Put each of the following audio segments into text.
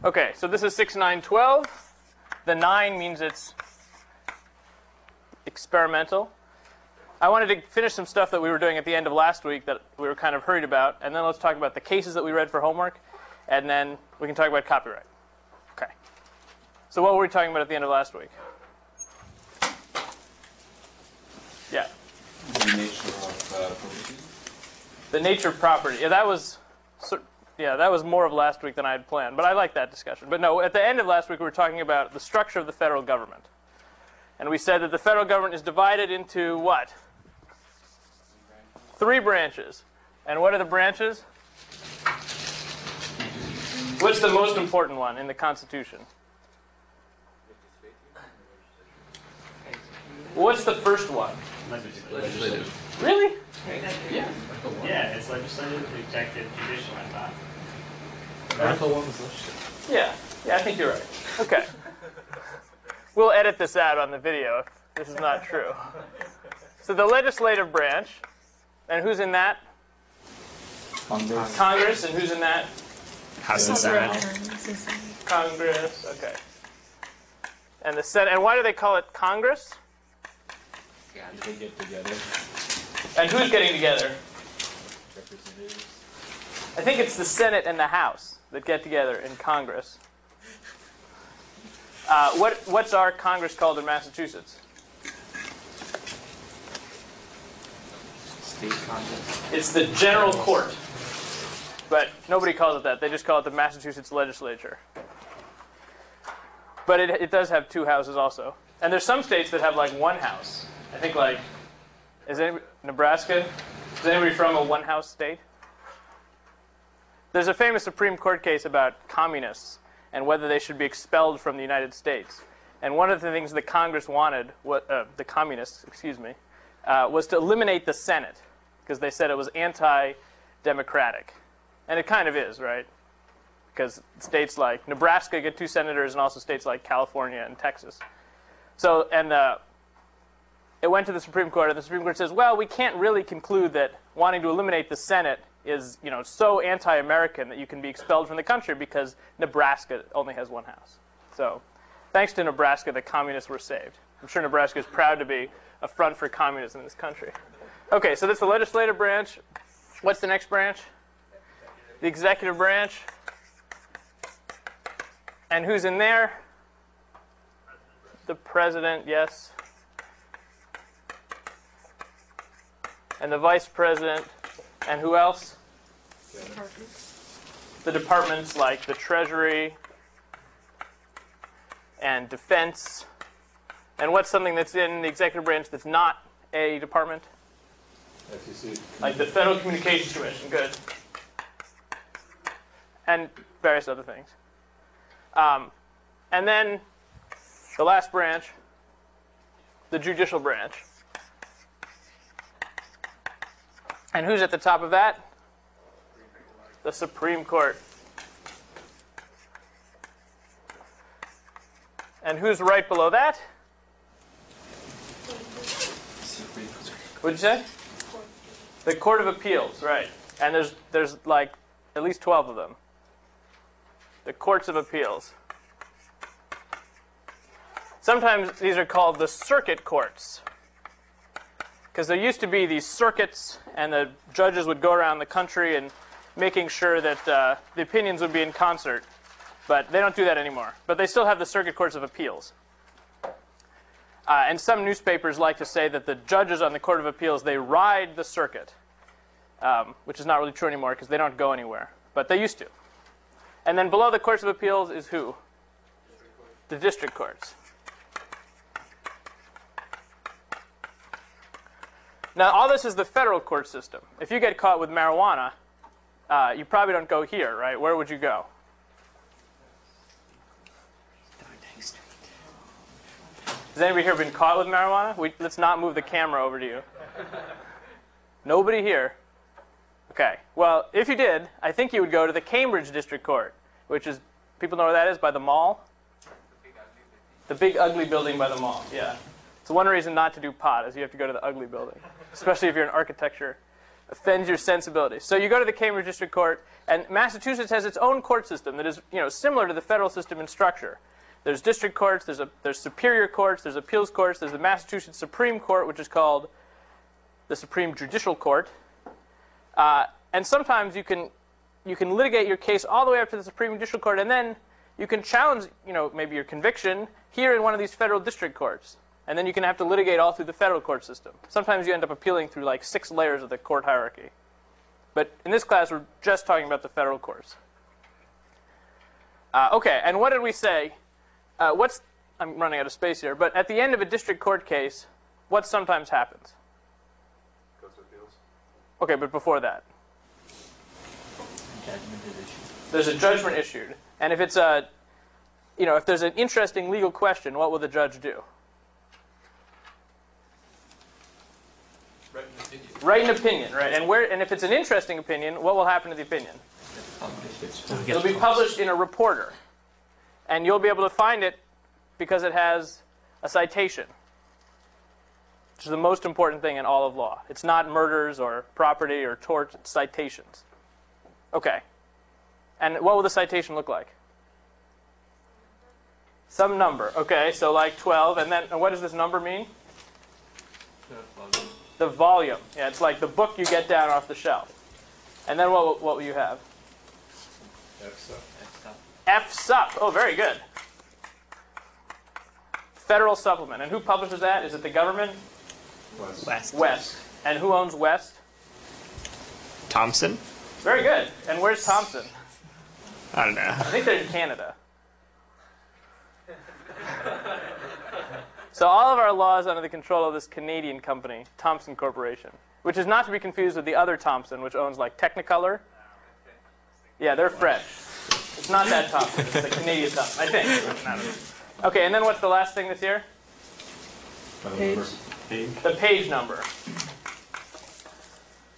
Okay, so this is 6, 9, 12. The 9 means it's experimental. I wanted to finish some stuff that we were doing at the end of last week that we were kind of hurried about, and then let's talk about the cases that we read for homework, and then we can talk about copyright. Okay. So what were we talking about at the end of last week? Yeah. The nature of property. The nature of property. Yeah, that was more of last week than I had planned, but I like that discussion. But no, at the end of last week we were talking about the structure of the federal government. And we said that the federal government is divided into what? 3 branches. And what are the branches? What's the most important one in the Constitution? What's the first one? Legislative. Really? Yeah. Yeah, it's legislative, executive, judicial, I thought. Article 1 was legislative. Yeah, I think you're right. Okay. We'll edit this out on the video if this is not true. So the legislative branch, and who's in that? Congress, and who's in that? House and Senate. Congress, okay. And the Senate, and why do they call it Congress? They get together. And who's getting together? Representatives. I think it's the Senate and the House that get together in Congress. What's our Congress called in Massachusetts? State Congress. It's the General Court. But nobody calls it that. They just call it the Massachusetts Legislature. But it does have 2 houses also. And there's some states that have like 1 house. I think like, Nebraska? Is anybody from a 1-house state? There's a famous Supreme Court case about communists and whether they should be expelled from the United States. And one of the things the Congress wanted, the communists, was to eliminate the Senate because they said it was anti-democratic. And it kind of is, right? Because states like Nebraska get 2 senators and also states like California and Texas. So, and it went to the Supreme Court, and the Supreme Court says, well, we can't really conclude that wanting to eliminate the Senate is, so anti-American that you can be expelled from the country because Nebraska only has 1 house. So, thanks to Nebraska, the communists were saved. I'm sure Nebraska is proud to be a front for communism in this country. Okay, so that's the legislative branch. What's the next branch? The executive branch. And who's in there? The president, yes. And the vice president. And who else? The departments like the Treasury and Defense. And what's something that's in the executive branch that's not a department? FCC. Like the Federal Communications Commission. Good. And various other things. And then the last branch, the judicial branch. And who's at the top of that? The Supreme Court. And who's right below that? What did you say? The Court of Appeals, right. And there's like at least 12 of them. The Courts of Appeals. Sometimes these are called the circuit courts. Because there used to be these circuits, and the judges would go around the country and making sure that the opinions would be in concert. But they don't do that anymore. But they still have the circuit courts of appeals. And some newspapers like to say that the judges on the Court of Appeals, they ride the circuit, which is not really true anymore because they don't go anywhere. But they used to. And then below the Courts of Appeals is who? The district courts. Now, all this is the federal court system. If you get caught with marijuana, you probably don't go here, right? Where would you go? Has anybody here been caught with marijuana? Let's not move the camera over to you. Nobody here? Okay. Well, if you did, I think you would go to the Cambridge District Court, which is, people know where that is, by the mall? The big ugly building by the mall, yeah. So one reason not to do pot is you have to go to the ugly building, especially if you're an architecture offends your sensibilities. So you go to the Cambridge District Court, and Massachusetts has its own court system that is, similar to the federal system in structure. There's district courts, there's superior courts, there's appeals courts, there's the Massachusetts Supreme Court, which is called the Supreme Judicial Court. And sometimes you can litigate your case all the way up to the Supreme Judicial Court, and then you can challenge, maybe your conviction here in one of these federal district courts. And then you can have to litigate all through the federal court system. Sometimes you end up appealing through like 6 layers of the court hierarchy. But in this class, we're just talking about the federal courts. Okay, and what did we say? I'm running out of space here, but at the end of a district court case, what sometimes happens? Goes to appeals. Okay, but before that. Judgment is issued. There's a judgment issued. And if it's if there's an interesting legal question, what will the judge do? Write an opinion. Write an opinion, right? And if it's an interesting opinion, what will happen to the opinion? It'll be published in a reporter. And you'll be able to find it because it has a citation, which is the most important thing in all of law. It's not murders or property or torts, it's citations. Okay. And what will the citation look like? Some number. Okay, so like 12. And then what does this number mean? The volume. Yeah, it's like the book you get down off the shelf. And then what will you have? F sup. Oh, very good. Federal supplement. And who publishes that? Is it the government? West. West. And who owns West? Thompson? Very good. And where's Thompson? I don't know. I think they're in Canada. So all of our laws under the control of this Canadian company, Thomson Corporation, which is not to be confused with the other Thomson, which owns like Technicolor. Yeah, they're French. It's not that Thomson. It's the Canadian Thomson, I think. Okay, and then what's the last thing this year? Page. The page number.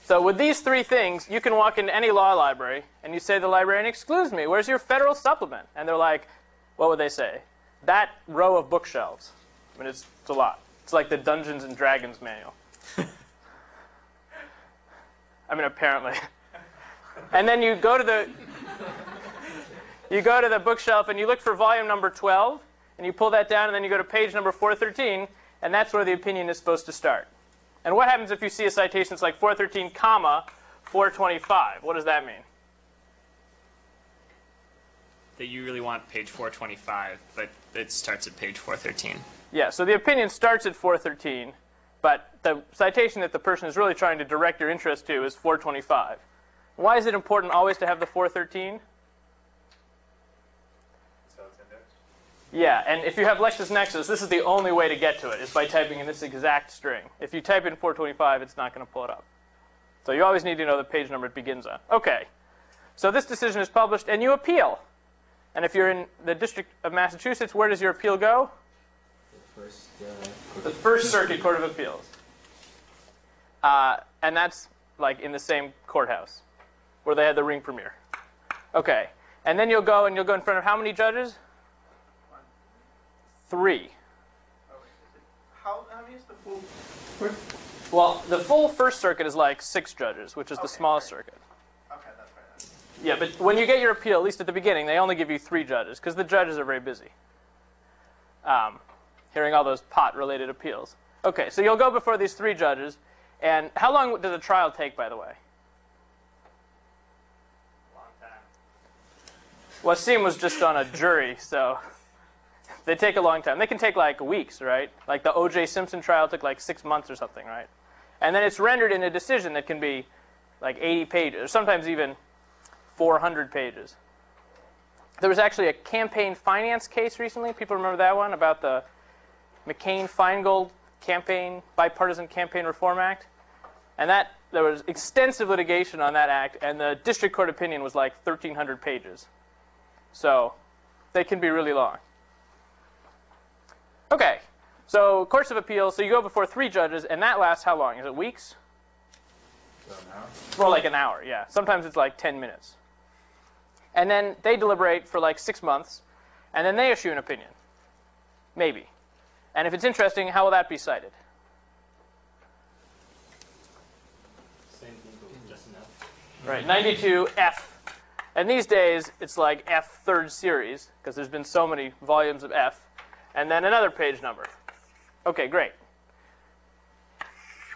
So with these 3 things, you can walk into any law library, and you say to the librarian, "Excuse me, where's your federal supplement?" And they're like, what would they say? That row of bookshelves. I mean, it's a lot. It's like the Dungeons and Dragons manual. I mean, apparently. And then you go to the bookshelf and you look for volume number 12, and you pull that down, and then you go to page number 413, and that's where the opinion is supposed to start. And what happens if you see a citation that's like 413, comma, 425? What does that mean? That you really want page 425, but it starts at page 413. Yeah, so the opinion starts at 413, but the citation that the person is really trying to direct your interest to is 425. Why is it important always to have the 413? So it's indexed. Yeah, and if you have LexisNexis, this is the only way to get to it, is by typing in this exact string. If you type in 425, it's not going to pull it up. So you always need to know the page number it begins on. Okay, so this decision is published, and you appeal. And if you're in the District of Massachusetts, where does your appeal go? The First Circuit Court of Appeals. And that's like in the same courthouse where they had the ring premiere. Okay, and then you'll go in front of how many judges? 3. How many is the full? Well, the full First Circuit is like 6 judges, which is the smallest circuit. Okay, that's right. Yeah, but when you get your appeal, at least at the beginning, they only give you 3 judges because the judges are very busy hearing all those pot-related appeals. Okay, so you'll go before these 3 judges, and how long does a trial take, by the way? Long time. Wasim was just on a jury, so they take a long time. They can take like weeks, right? Like the O.J. Simpson trial took like 6 months or something, right? And then it's rendered in a decision that can be like 80 pages, or sometimes even 400 pages. There was actually a campaign finance case recently. People remember that one about the McCain-Feingold Bipartisan Campaign Reform Act? And there was extensive litigation on that act, and the district court opinion was like 1,300 pages. So they can be really long. Okay, so courts of appeals, so you go before 3 judges, and that lasts how long? Is it weeks? So now. More like an hour, yeah. Sometimes it's like 10 minutes. And then they deliberate for like 6 months, and then they issue an opinion. Maybe. And if it's interesting, how will that be cited? Same thing goes Right, 92 F. And these days, it's like F third series, because there's been so many volumes of F. And then another page number. OK, great.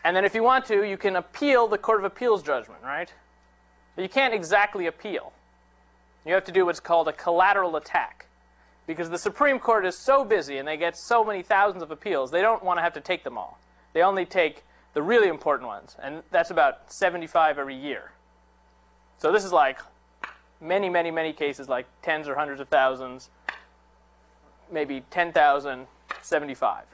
And then if you want to, you can appeal the Court of Appeals judgment, right? But you can't exactly appeal. You have to do what's called a collateral attack. Because the Supreme Court is so busy and they get so many thousands of appeals, they don't want to have to take them all. They only take the really important ones. And that's about 75 every year. So this is like many, many, many cases, like tens or hundreds of thousands, maybe 10,000, 75.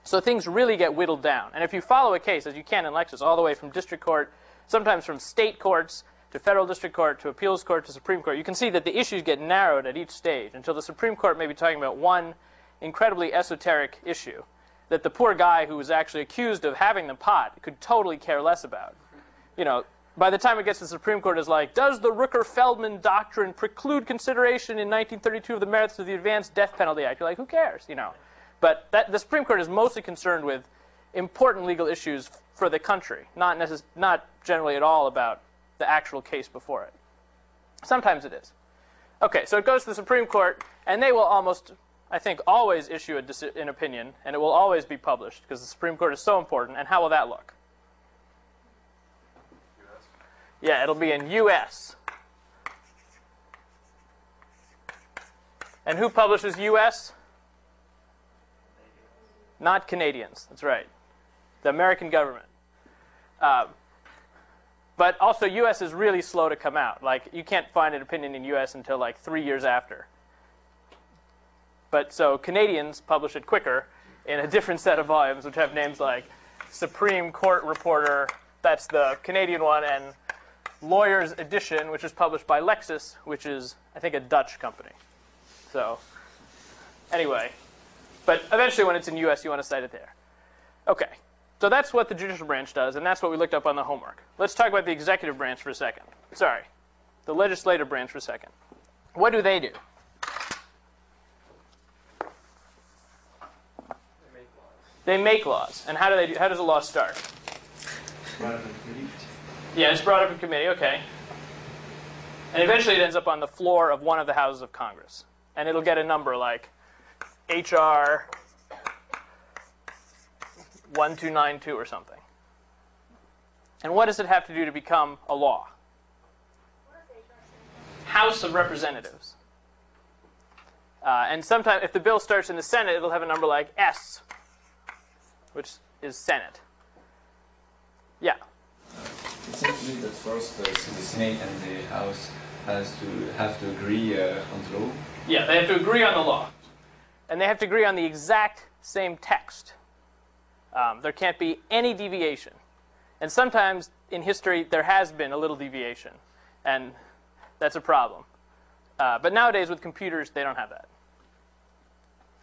So things really get whittled down. And if you follow a case, as you can in Lexis, all the way from district court, sometimes from state courts to federal district court to appeals court to Supreme Court, you can see that the issues get narrowed at each stage until the Supreme Court may be talking about one incredibly esoteric issue that the poor guy who was actually accused of having the pot could totally care less about. You know, by the time it gets to the Supreme Court, it's like, does the Rooker-Feldman doctrine preclude consideration in 1932 of the merits of the Advanced Death Penalty Act? You're like, who cares, you know? But the Supreme Court is mostly concerned with important legal issues for the country, not generally at all about the actual case before it. Sometimes it is. OK, so it goes to the Supreme Court, and they will almost, I think, always issue an opinion, and it will always be published, because the Supreme Court is so important. And how will that look? US. Yeah, it'll be in US. And who publishes US? Not Canadians. That's right. The American government. But also, US is really slow to come out. Like, you can't find an opinion in US until like 3 years after. But so Canadians publish it quicker in a different set of volumes, which have names like Supreme Court Reporter, that's the Canadian one, and Lawyer's Edition, which is published by Lexis, which is, I think, a Dutch company. So anyway, but eventually when it's in US, you want to cite it there. OK, so that's what the judicial branch does, and that's what we looked up on the homework. Let's talk about the executive branch for a second. Sorry, the legislative branch for a second. What do they do? They make laws. And how do they do? How does a law start? Yeah, it's brought up in committee. OK. And eventually it ends up on the floor of one of the houses of Congress. And it'll get a number like HR 1292 or something. And what does it have to do to become a law? House of Representatives. And sometimes, if the bill starts in the Senate, it'll have a number like S, which is Senate. Yeah? It seems to me that first the Senate and the House have to agree on the law. Yeah, they have to agree on the law. And they have to agree on the exact same text. There can't be any deviation. And sometimes in history, there has been a little deviation. And that's a problem. But nowadays, with computers, they don't have that.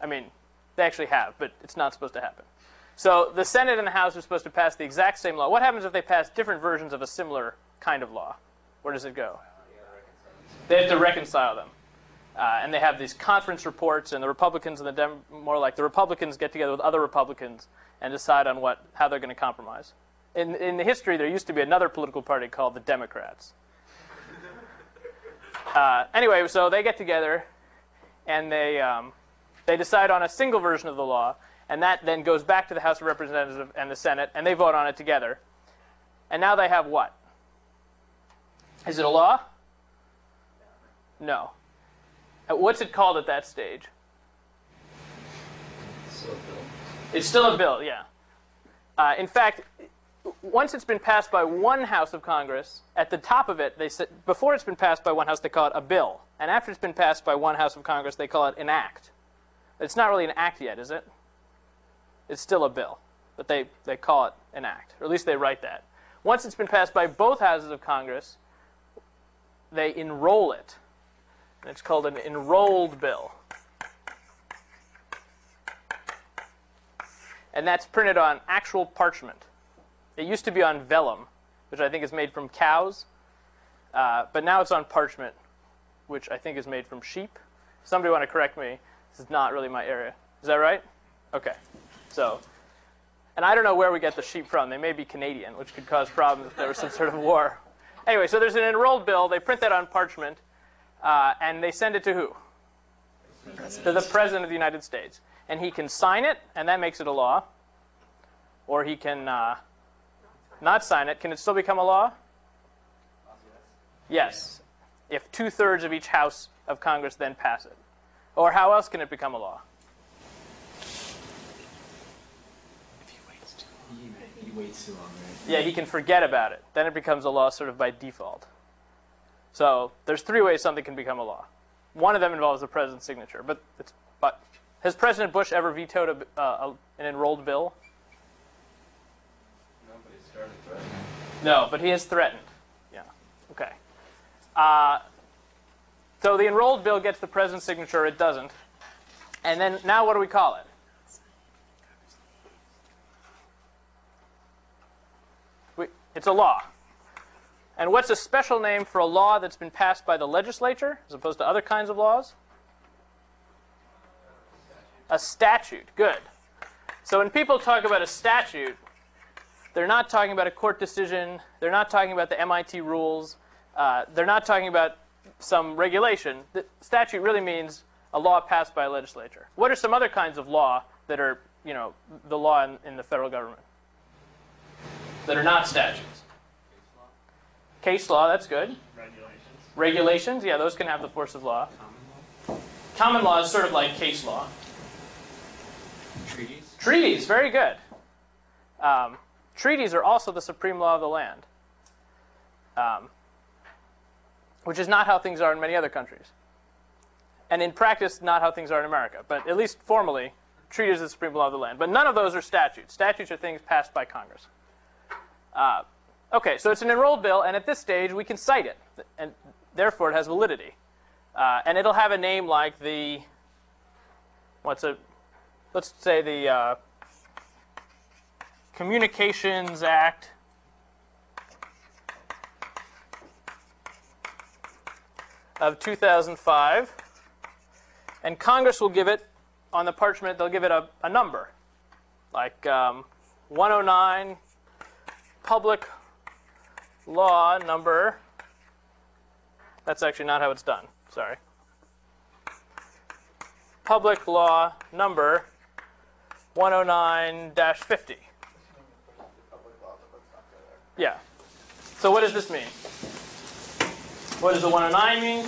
I mean, they actually have, but it's not supposed to happen. So the Senate and the House are supposed to pass the exact same law. What happens if they pass different versions of a similar kind of law? Where does it go? They have to reconcile them. And they have these conference reports, and the Republicans and more like the Republicans get together with other Republicans and decide on how they're going to compromise. In the history, there used to be another political party called the Democrats. Anyway, so they get together, and they decide on a single version of the law, and that then goes back to the House of Representatives and the Senate, and they vote on it together. And now they have what? Is it a law? No. What's it called at that stage? It's still a bill, yeah. In fact, once it's been passed by one House of Congress, at the top of it, before it's been passed by one House, they call it a bill. And after it's been passed by one House of Congress, they call it an act. It's not really an act yet, is it? It's still a bill, but they call it an act, or at least they write that. Once it's been passed by both houses of Congress, they enroll it. And it's called an enrolled bill. And that's printed on actual parchment. It used to be on vellum, which I think is made from cows, but now it's on parchment, which I think is made from sheep. Somebody want to correct me. This is not really my area. Is that right? Okay. So, and I don't know where we get the sheep from. They may be Canadian, which could cause problems if there was some sort of war. Anyway, so there's an enrolled bill. They print that on parchment, and they send it to who? To the President of the United States. And he can sign it, and that makes it a law. Or he can not sign it. Can it still become a law? Yes. If 2/3 of each house of Congress then pass it. Or how else can it become a law? He waits too long, right? Yeah, he can forget about it. Then it becomes a law sort of by default. So there's 3 ways something can become a law. One of them involves the president's signature. But has President Bush ever vetoed an enrolled bill? Nobody started threatening. No, but he has threatened. Yeah. Okay. So the enrolled bill gets the president's signature. It doesn't. And then now what do we call it? It's a law. And what's a special name for a law that's been passed by the legislature as opposed to other kinds of laws? A statute. Good. So when people talk about a statute, they're not talking about a court decision. They're not talking about the MIT rules. They're not talking about some regulation. The statute really means a law passed by a legislature. What are some other kinds of law that are, the law in the federal government? That are not statutes. Case law, that's good. Regulations. Regulations, yeah, those can have the force of law. Common law is sort of like case law. Treaties? Treaties, very good. Treaties are also the supreme law of the land, which is not how things are in many other countries. And in practice, not how things are in America. But at least formally, treaties are the supreme law of the land. But none of those are statutes. Statutes are things passed by Congress. Okay, so it's an enrolled bill, and at this stage, we can cite it. And therefore, it has validity. And it'll have a name like the, let's say the Communications Act of 2005. And Congress will give it, on the parchment, they'll give it a number. Like 109, public law number. That's actually not how it's done. Sorry. Public law number 109-50. Yeah. So what does this mean? What does the 109 mean?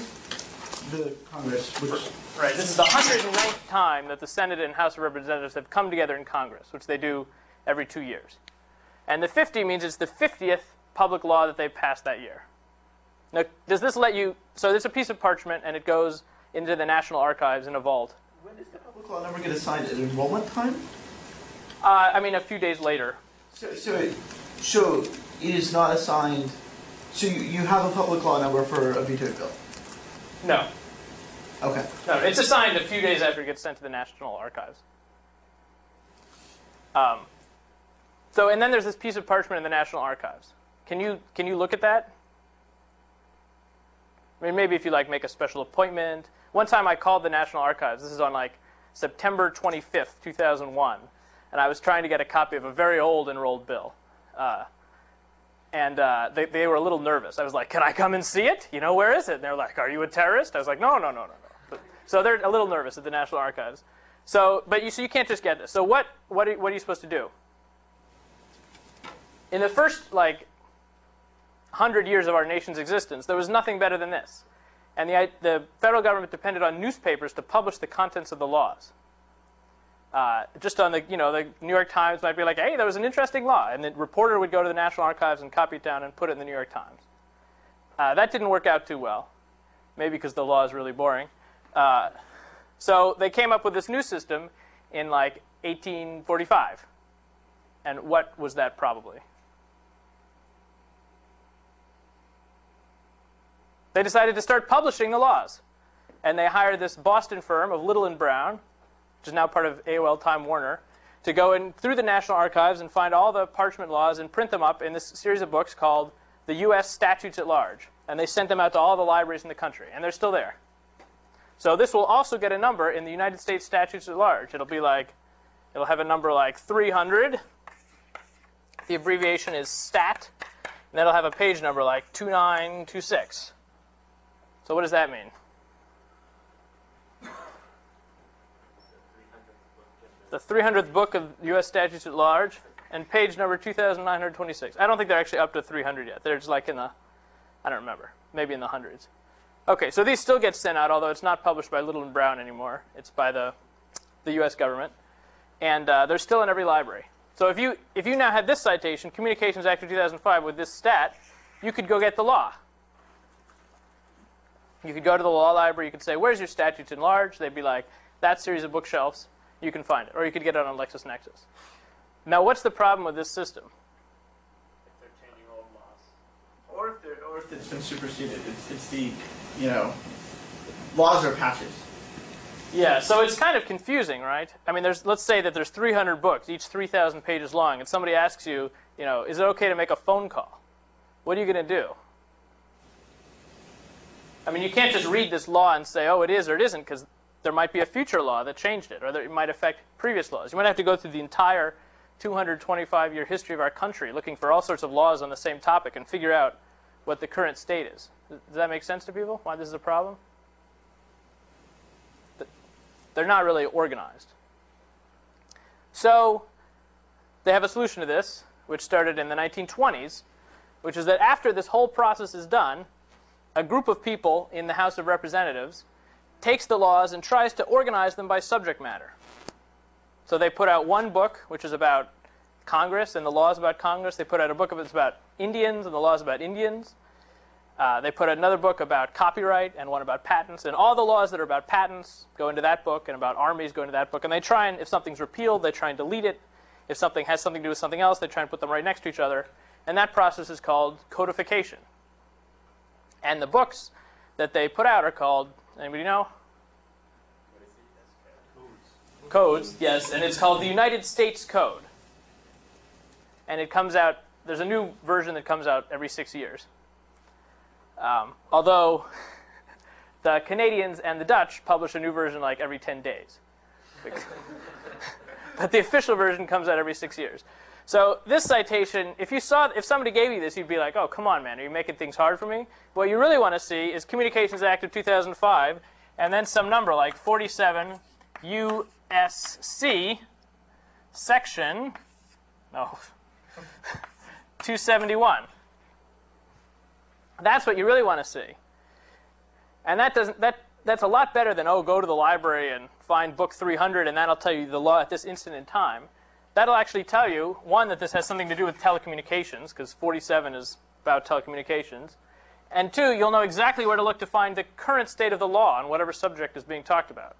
The Congress, which Right. This is the 109th time that the Senate and House of Representatives have come together in Congress, which they do every 2 years. And the 50 means it's the 50th public law that they've passed that year. Now, does this let you... So there's a piece of parchment, and it goes into the National Archives in a vault. when does the public law number get assigned at enrollment time? I mean, a few days later. So it is not assigned. So you have a public law number for a vetoed bill. No. Okay. No, it's assigned a few days after it gets sent to the National Archives. And then there's this piece of parchment in the National Archives. Can you look at that? I mean, maybe if you make a special appointment. One time I called the National Archives. This is on September 25th, 2001, and I was trying to get a copy of a very old enrolled bill. They were a little nervous. I was like, "Can I come and see it? Where is it?" And they're like, "Are you a terrorist?" I was like, No. So they're a little nervous at the National Archives. But you can't just get this. So what are you supposed to do? In the first 100 years of our nation's existence, there was nothing better than this. And the federal government depended on newspapers to publish the contents of the laws. Just on the New York Times might be like, "Hey, there was an interesting law," and the reporter would go to the National Archives and copy it down and put it in the New York Times. That didn't work out too well, maybe because the law is really boring. So they came up with this new system in 1845. And what was that probably? They decided to start publishing the laws. And they hired this Boston firm of Little and Brown, which is now part of AOL Time Warner, to go in through the National Archives and find all the parchment laws and print them up in this series of books called the U.S. Statutes at Large. And they sent them out to all the libraries in the country. And they're still there. So this will also get a number in the United States Statutes at Large. It'll be it'll have a number like 300. The abbreviation is STAT. And that'll have a page number like 2926. So what does that mean? The 300th book of U.S. Statutes at Large, and page number 2926. I don't think they're actually up to 300 yet. They're just like in the, I don't remember, maybe in the hundreds. Okay, so these still get sent out, although it's not published by Little and Brown anymore. It's by the U.S. government. And they're still in every library. So if you now had this citation, Communications Act of 2005, with this stat, you could go get the law. You could go to the law library. You could say, where's your statutes in large? They'd be like, that series of bookshelves. You can find it. Or you could get it on LexisNexis. Now, what's the problem with this system? If they're changing old laws. Or if it's been superseded. It's the, laws are patches. Yeah, so it's kind of confusing, right? I mean, let's say that there's 300 books, each 3,000 pages long, and somebody asks you, is it okay to make a phone call? What are you going to do? I mean, you can't just read this law and say, oh, it is or it isn't, because there might be a future law that changed it, or that it might affect previous laws. You might have to go through the entire 225-year history of our country looking for all sorts of laws on the same topic and figure out what the current state is. Does that make sense to people, why this is a problem? They're not really organized. So they have a solution to this, which started in the 1920s, which is that after this whole process is done, a group of people in the House of Representatives takes the laws and tries to organize them by subject matter. So they put out one book, which is about Congress and the laws about Congress. They put out a book that's about Indians and the laws about Indians. They put out another book about copyright and one about patents. And all the laws that are about patents go into that book, and about armies go into that book. And they try and, if something's repealed, they try and delete it. If something has something to do with something else, they try and put them right next to each other. And that process is called codification. And the books that they put out are called, anybody know? Codes, yes, and it's called the United States Code. And it comes out, there's a new version that comes out every 6 years. Although the Canadians and the Dutch publish a new version like every 10 days. But the official version comes out every 6 years. So this citation, if somebody gave you this, you'd be like, oh, come on, man, are you making things hard for me? What you really want to see is Communications Act of 2005, and then some number like 47 USC section 271. That's what you really want to see. And that's a lot better than, oh, go to the library and find book 300 and that'll tell you the law at this instant in time. That'll actually tell you, one, that this has something to do with telecommunications, because 47 is about telecommunications. And two, you'll know exactly where to look to find the current state of the law on whatever subject is being talked about.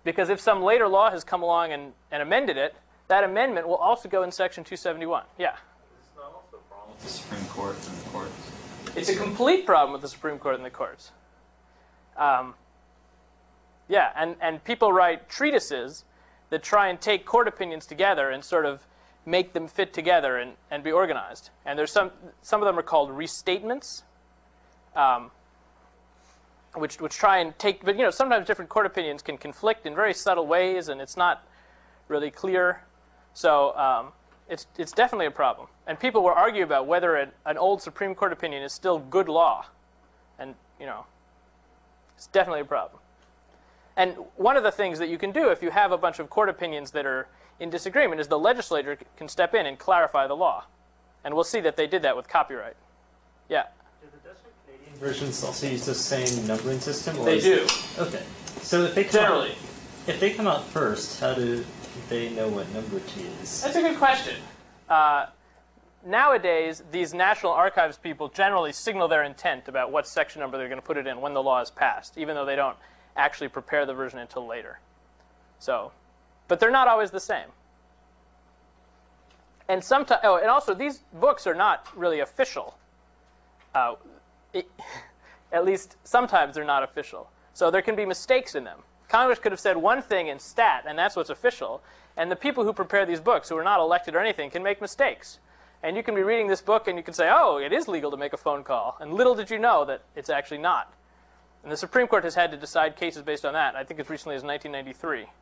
Because if some later law has come along and amended it, that amendment will also go in section 271. Yeah? It's not also a problem with the Supreme Court and the courts. It's a complete problem with the Supreme Court and the courts. Yeah, and people write treatises that try and take court opinions together and sort of make them fit together and be organized. And there's some of them are called restatements, which try and take, but sometimes different court opinions can conflict in very subtle ways, and it's not really clear. So it's definitely a problem. And people will argue about whether an old Supreme Court opinion is still good law, and it's definitely a problem. And one of the things that you can do if you have a bunch of court opinions that are in disagreement is the legislature can step in and clarify the law. And we'll see that they did that with copyright. Yeah? Do the Dutch and Canadian versions also use the same numbering system? Or They do. Okay. So if they Generally. if they come out first, how do they know what number to use? That's a good question. Nowadays, these National Archives people generally signal their intent about what section number they're going to put it in when the law is passed, even though they don't actually prepare the version until later. So, but they're not always the same. And sometimes, and also these books are not really official. At least sometimes they're not official. So there can be mistakes in them. Congress could have said one thing in stat, and that's what's official. And the people who prepare these books, who are not elected or anything, can make mistakes. And you can be reading this book and you can say, oh, it is legal to make a phone call. And little did you know that it's actually not. And the Supreme Court has had to decide cases based on that, I think as recently as 1993.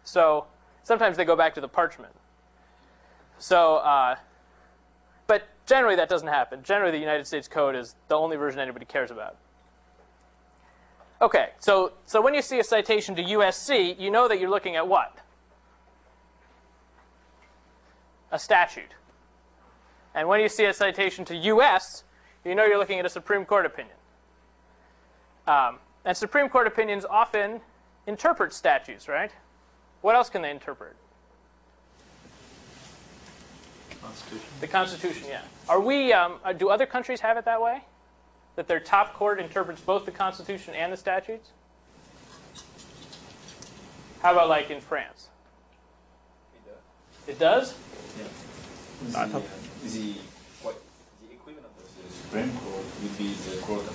So sometimes they go back to the parchment. So, but generally that doesn't happen. Generally, the United States Code is the only version anybody cares about. Okay, so when you see a citation to USC, you know that you're looking at what? A statute. And when you see a citation to US, you know you're looking at a Supreme Court opinion. And Supreme Court opinions often interpret statutes, right? What else can they interpret? Constitution. The Constitution, yeah. Are we? Do other countries have it that way? That their top court interprets both the Constitution and the statutes? How about like in France? It does? Yeah. I thought- The equivalent of the Supreme Court would be the Court of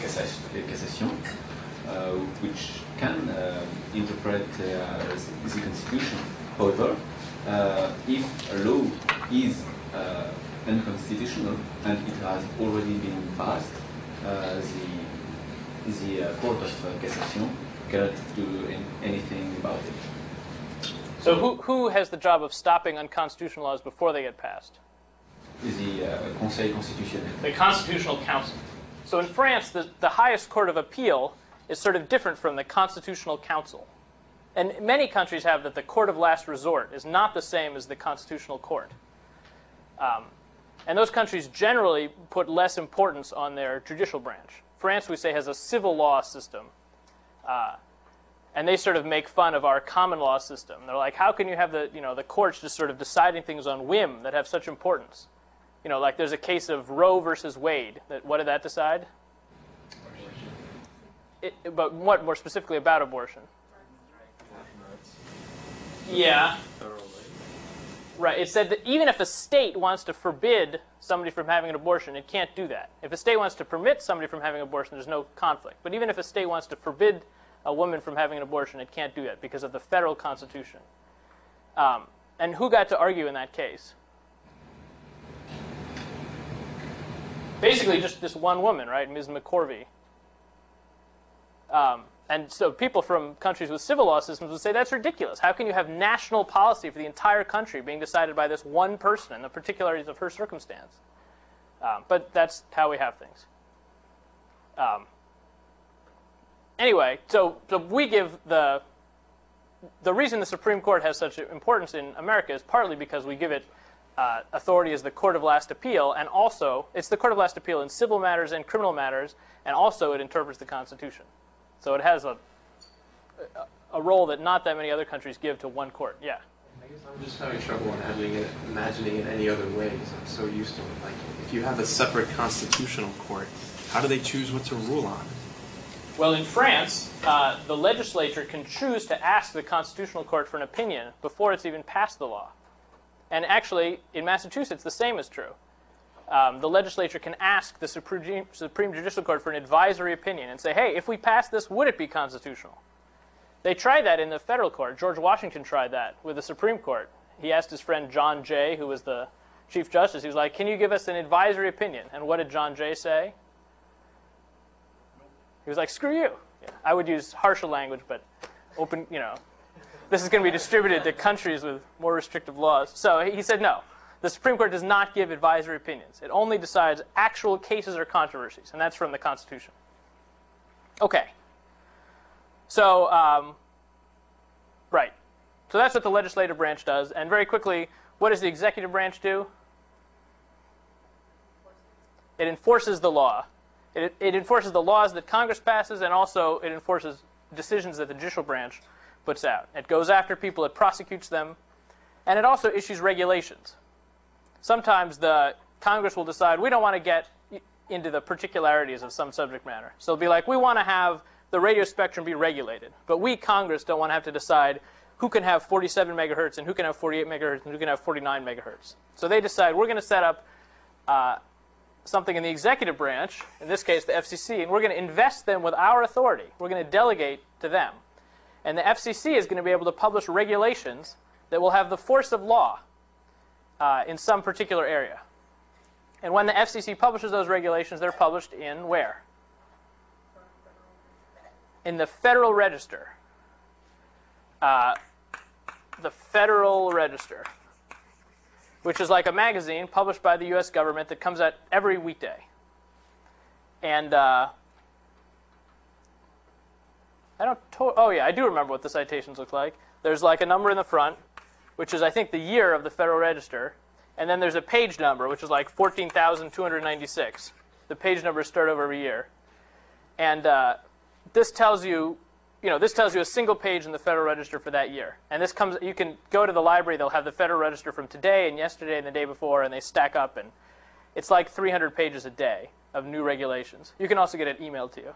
Cassation, which can interpret the Constitution. However, if a law is unconstitutional and it has already been passed, the Court of Cassation cannot do anything about it. So who has the job of stopping unconstitutional laws before they get passed? The Conseil constitutionnel. The Constitutional Council. So in France, the highest court of appeal is sort of different from the Constitutional Council. And many countries have that the court of last resort is not the same as the Constitutional Court. And those countries generally put less importance on their judicial branch. France, we say, has a civil law system. And they sort of make fun of our common law system. They're like, how can you have the courts just sort of deciding things on whim that have such importance? You know, like there's a case of Roe versus Wade. What did that decide? But what more specifically about abortion? Yeah. Right. It said that even if a state wants to forbid somebody from having an abortion, it can't do that. If a state wants to permit somebody from having an abortion, there's no conflict. But even if a state wants to forbid a woman from having an abortion, it can't do that because of the federal constitution. And who got to argue in that case? Basically just this one woman, right, Ms. McCorvey. And so people from countries with civil law systems would say, that's ridiculous. How can you have national policy for the entire country being decided by this one person and the particularities of her circumstance? But that's how we have things. Anyway, so we give the reason the Supreme Court has such importance in America is partly because we give it authority as the court of last appeal, and also it's the court of last appeal in civil matters and criminal matters, and also it interprets the Constitution. So it has a role that not that many other countries give to one court. Yeah. I guess I'm just having trouble imagining it any other way because I'm so used to it. Like, if you have a separate constitutional court, how do they choose what to rule on? Well, in France, the legislature can choose to ask the Constitutional Court for an opinion before it's even passed the law. And actually, in Massachusetts, the same is true. The legislature can ask the Supreme Judicial Court for an advisory opinion and say, hey, if we pass this, would it be constitutional? They tried that in the federal court. George Washington tried that with the Supreme Court. He asked his friend John Jay, who was the Chief Justice, he was like, can you give us an advisory opinion? And what did John Jay say? He was like, screw you. Yeah, I would use harsher language, but open, this is going to be distributed to countries with more restrictive laws. So he said no. The Supreme Court does not give advisory opinions. It only decides actual cases or controversies, and that's from the Constitution. Okay. So, right. So that's what the legislative branch does. And very quickly, what does the executive branch do? It enforces the law. It enforces the laws that Congress passes, and also it enforces decisions that the judicial branch puts out. It goes after people, it prosecutes them, and it also issues regulations. Sometimes the Congress will decide, we don't want to get into the particularities of some subject matter. So it'll be like, we want to have the radio spectrum be regulated, but we, Congress, don't want to have to decide who can have 47 megahertz and who can have 48 megahertz and who can have 49 megahertz. So they decide, we're going to set up something in the executive branch, in this case the FCC, and we're going to invest them with our authority. We're going to delegate to them. And the FCC is going to be able to publish regulations that will have the force of law in some particular area. And when the FCC publishes those regulations, they're published in where? In the Federal Register. The Federal Register, which is like a magazine published by the U.S. government that comes out every weekday. And I do remember what the citations look like. There's like a number in the front, which is, I think, the year of the Federal Register. And then there's a page number, which is like 14,296. The page numbers start over every year. And this tells you, this tells you a single page in the Federal Register for that year. And this comes, you can go to the library, they'll have the Federal Register from today and yesterday and the day before, and they stack up. And it's like 300 pages a day of new regulations. You can also get it emailed to you.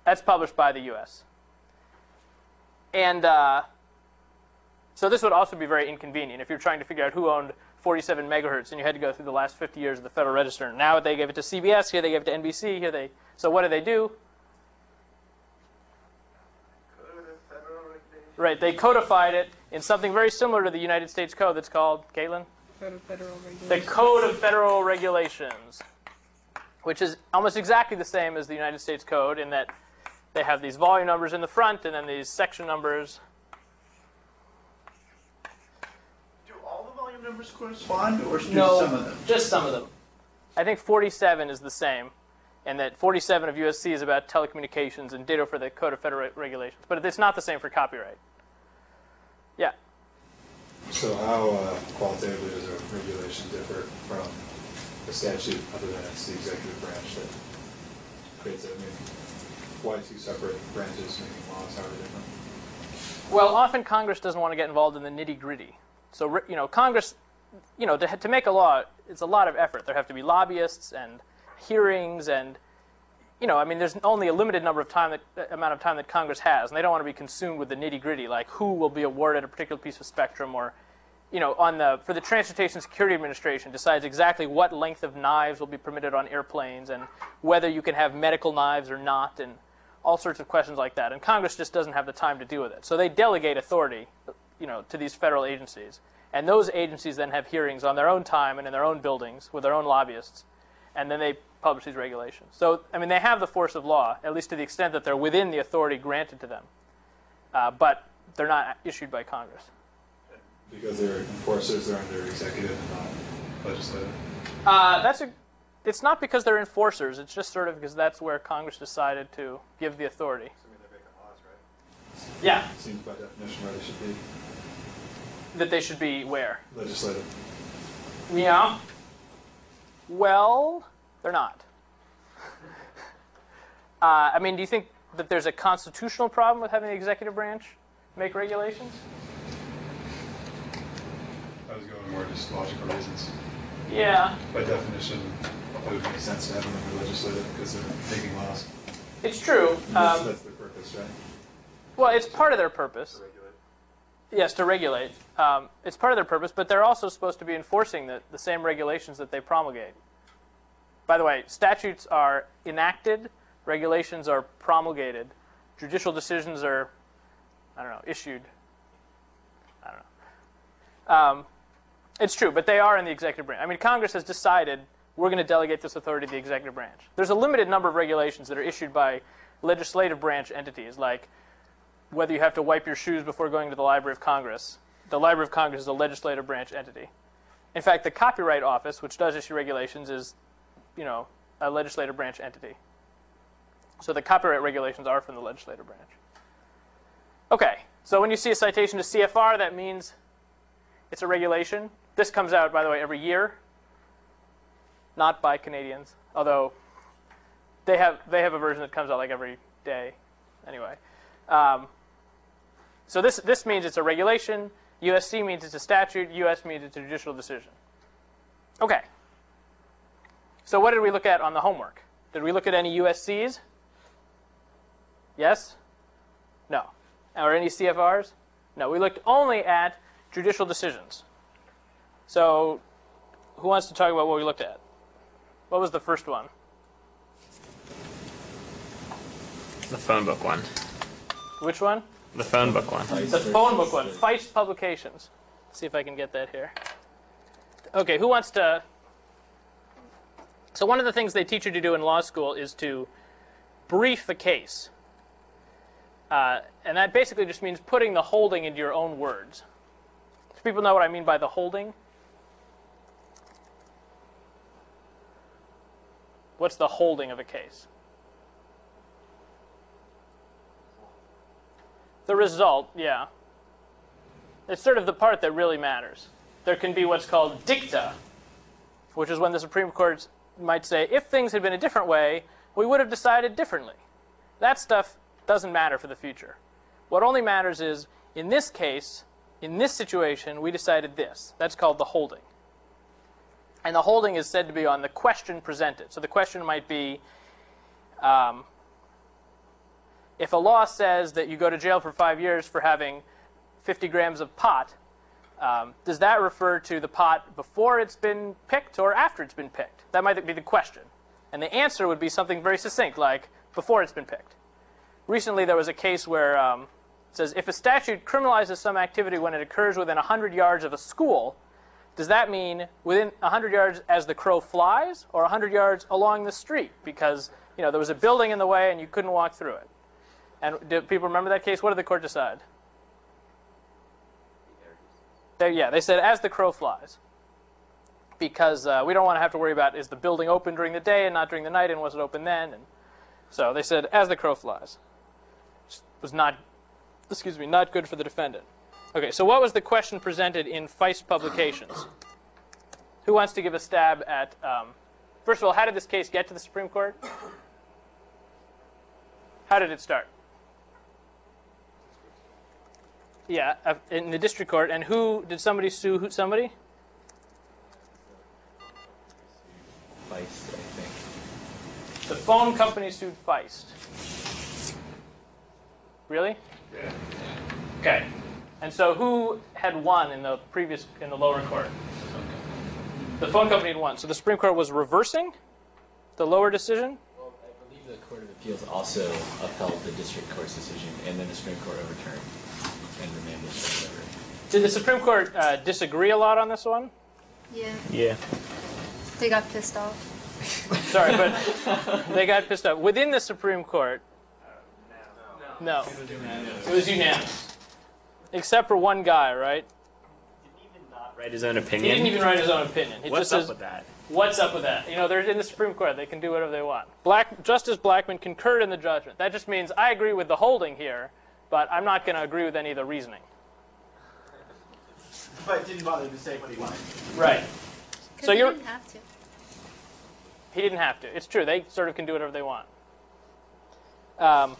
That's published by the U.S. And so this would also be very inconvenient if you're trying to figure out who owned 47 megahertz and you had to go through the last 50 years of the Federal Register. Now they gave it to CBS, here they gave it to NBC, so what do? Right, they codified it in something very similar to the United States Code that's called, Caitlin? The Code of Federal Regulations, which is almost exactly the same as the United States Code in that they have these volume numbers in the front and then these section numbers. Do all the volume numbers correspond, or just No, some of them? just some of them. I think 47 is the same, and that 47 of USC is about telecommunications and ditto for the Code of Federal Regulations. But it's not the same for copyright. Yeah. So how qualitatively does a regulation differ from a statute other than it's the executive branch that creates it? I mean, why two separate branches making laws? How are they different? Well, often Congress doesn't want to get involved in the nitty-gritty. So, Congress, to make a law, it's a lot of effort. There have to be lobbyists and hearings and, there's only a limited amount of time that Congress has, and they don't want to be consumed with the nitty-gritty, like who will be awarded a particular piece of spectrum, or, for the Transportation Security Administration decides exactly what length of knives will be permitted on airplanes and whether you can have medical knives or not, and all sorts of questions like that. And Congress just doesn't have the time to deal with it. So they delegate authority, to these federal agencies. And those agencies then have hearings on their own time and in their own buildings with their own lobbyists. And then they publish these regulations. So, they have the force of law, at least to the extent that they're within the authority granted to them. But they're not issued by Congress. Because they're enforcers, they're under executive and not legislative? It's not because they're enforcers. It's just sort of because that's where Congress decided to give the authority. Assuming they're making laws, right? Yeah. It seems by definition where they should be. That they should be where? Legislative. Yeah. Well, they're not. Do you think that there's a constitutional problem with having the executive branch make regulations? I was going more just logical reasons. Yeah. By definition, it would make sense to have them under legislative because they're making laws. It's true. That's their purpose, right? Well, it's part of their purpose. To regulate. Yes, to regulate. It's part of their purpose, but they're also supposed to be enforcing the same regulations that they promulgate. By the way, statutes are enacted, regulations are promulgated, judicial decisions are, issued. I don't know. It's true, but they are in the executive branch. Congress has decided we're going to delegate this authority to the executive branch. There's a limited number of regulations that are issued by legislative branch entities, like whether you have to wipe your shoes before going to the Library of Congress. The Library of Congress is a legislative branch entity. In fact, the Copyright Office, which does issue regulations, is, a legislative branch entity. So the copyright regulations are from the legislative branch. Okay, so when you see a citation to CFR, that means it's a regulation. This comes out, by the way, every year, not by Canadians, although they have a version that comes out like every day. Anyway, so this means it's a regulation. USC means it's a statute. US means it's a judicial decision. Okay. So what did we look at on the homework? Did we look at any USCs? Yes? No. Or any CFRs? No. We looked only at judicial decisions. So who wants to talk about what we looked at? What was the first one? The phone book one. Which one? The phone book one. The phone book one. Feist Publications. Let's see if I can get that here. Okay, who wants to... So one of the things they teach you to do in law school is to brief a case. And that basically just means putting the holding into your own words. Do people know what I mean by the holding? What's the holding of a case? The result, yeah. It's sort of the part that really matters. There can be what's called dicta, which is when the Supreme Court might say, if things had been a different way, we would have decided differently. That stuff doesn't matter for the future. What only matters is, in this case, in this situation, we decided this. That's called the holding. And the holding is said to be on the question presented. So the question might be, if a law says that you go to jail for 5 years for having 50 grams of pot, does that refer to the pot before it's been picked or after it's been picked? That might be the question. And the answer would be something very succinct, like before it's been picked. Recently, there was a case where it says, if a statute criminalizes some activity when it occurs within 100 yards of a school, does that mean within 100 yards as the crow flies, or 100 yards along the street? Because there was a building in the way and you couldn't walk through it. And do people remember that case? What did the court decide? They said as the crow flies. Because we don't want to have to worry about, is the building open during the day and not during the night, and was it open then? And so they said as the crow flies. Which was not good for the defendant. Okay, so what was the question presented in Feist Publications? Who wants to give a stab at, first of all, how did this case get to the Supreme Court? How did it start? Yeah, in the district court. And did somebody sue somebody? Feist, I think. The phone company sued Feist. Really? Yeah. Okay. And so who had won in the lower court? The phone company had won. So the Supreme Court was reversing the lower decision? Well, I believe the Court of Appeals also upheld the district court's decision, and then the Supreme Court overturned and remanded it over. Did the Supreme Court disagree a lot on this one? Yeah. Yeah. They got pissed off. Sorry, but they got pissed off. Within the Supreme Court? No. It was unanimous. Except for one guy, right? Did he even not write his own He opinion? didn't even write his own opinion. He What's just up says, with that? what's up with that? They're in the Supreme Court. They can do whatever they want. Justice Blackmun concurred in the judgment. That just means I agree with the holding here, but I'm not going to agree with any of the reasoning. But didn't bother to say what he wanted. Right. Because So he you're. didn't have to. He didn't have to. It's true. They sort of can do whatever they want. Otherwise,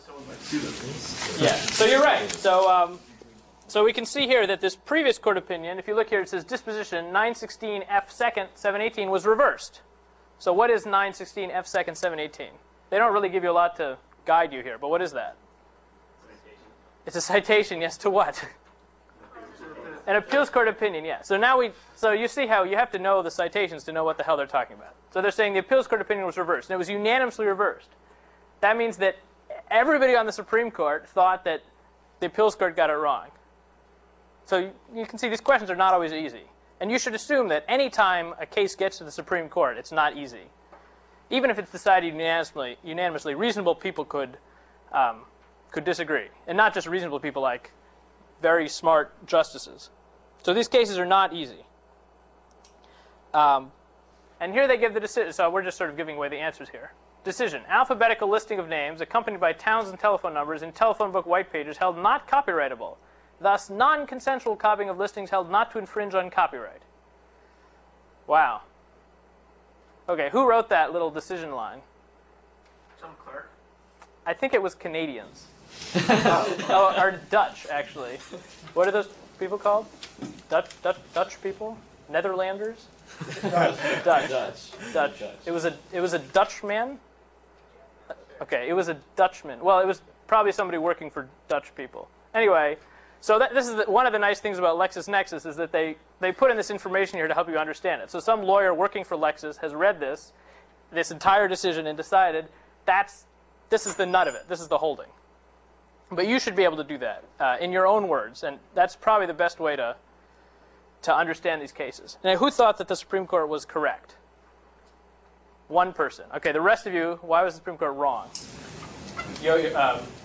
someone might sue them. Yeah. So you're right. So we can see here that this previous court opinion, if you look here, it says disposition 916 F second 718 was reversed. So what is 916 F second 718? They don't really give you a lot to guide you here, but what is that? It's a citation, yes, to what? An appeals court opinion, yeah. So you see how you have to know the citations to know what the hell they're talking about. So they're saying the appeals court opinion was reversed, and it was unanimously reversed. That means that everybody on the Supreme Court thought that the appeals court got it wrong. So you can see these questions are not always easy. And you should assume that any time a case gets to the Supreme Court, it's not easy. Even if it's decided unanimously, reasonable people could disagree. And not just reasonable people, like very smart justices. So these cases are not easy. And here they give the decision. So we're just sort of giving away the answers here. Decision. Alphabetical listing of names accompanied by towns and telephone numbers in telephone book white pages held not copyrightable. Thus, non-consensual copying of listings held not to infringe on copyright. Wow. Okay, who wrote that little decision line? Some clerk. I think it was Canadians. Or Dutch, actually. What are those people called? Dutch people? Netherlanders? Dutch. It was a Dutchman? Okay, it was a Dutchman. Well, it was probably somebody working for Dutch people. Anyway, so this is one of the nice things about LexisNexis is that they put in this information here to help you understand it. So some lawyer working for Lexis has read this entire decision and decided this is the nut of it. This is the holding. But you should be able to do that in your own words, and that's probably the best way to understand these cases. Now, who thought that the Supreme Court was correct? One person. Okay, the rest of you, why was the Supreme Court wrong?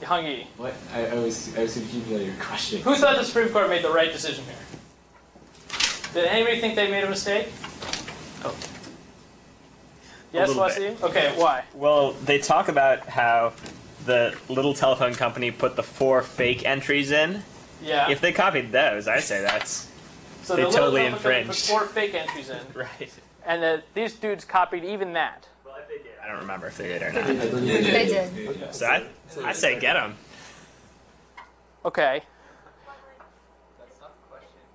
Hung Yi. What? I was confused by your question. Who thought the Supreme Court made the right decision here? Did anybody think they made a mistake? Oh. Yes, little Wasim? Okay, why? Well, they talk about how the little telephone company put the 4 fake entries in. Yeah. If they copied those, I say that's So they the little totally telephone company infringed. put 4 fake entries in, right. and these dudes copied even that. Well, if they did, I don't remember if they did or not. They did. So I say get them. Okay.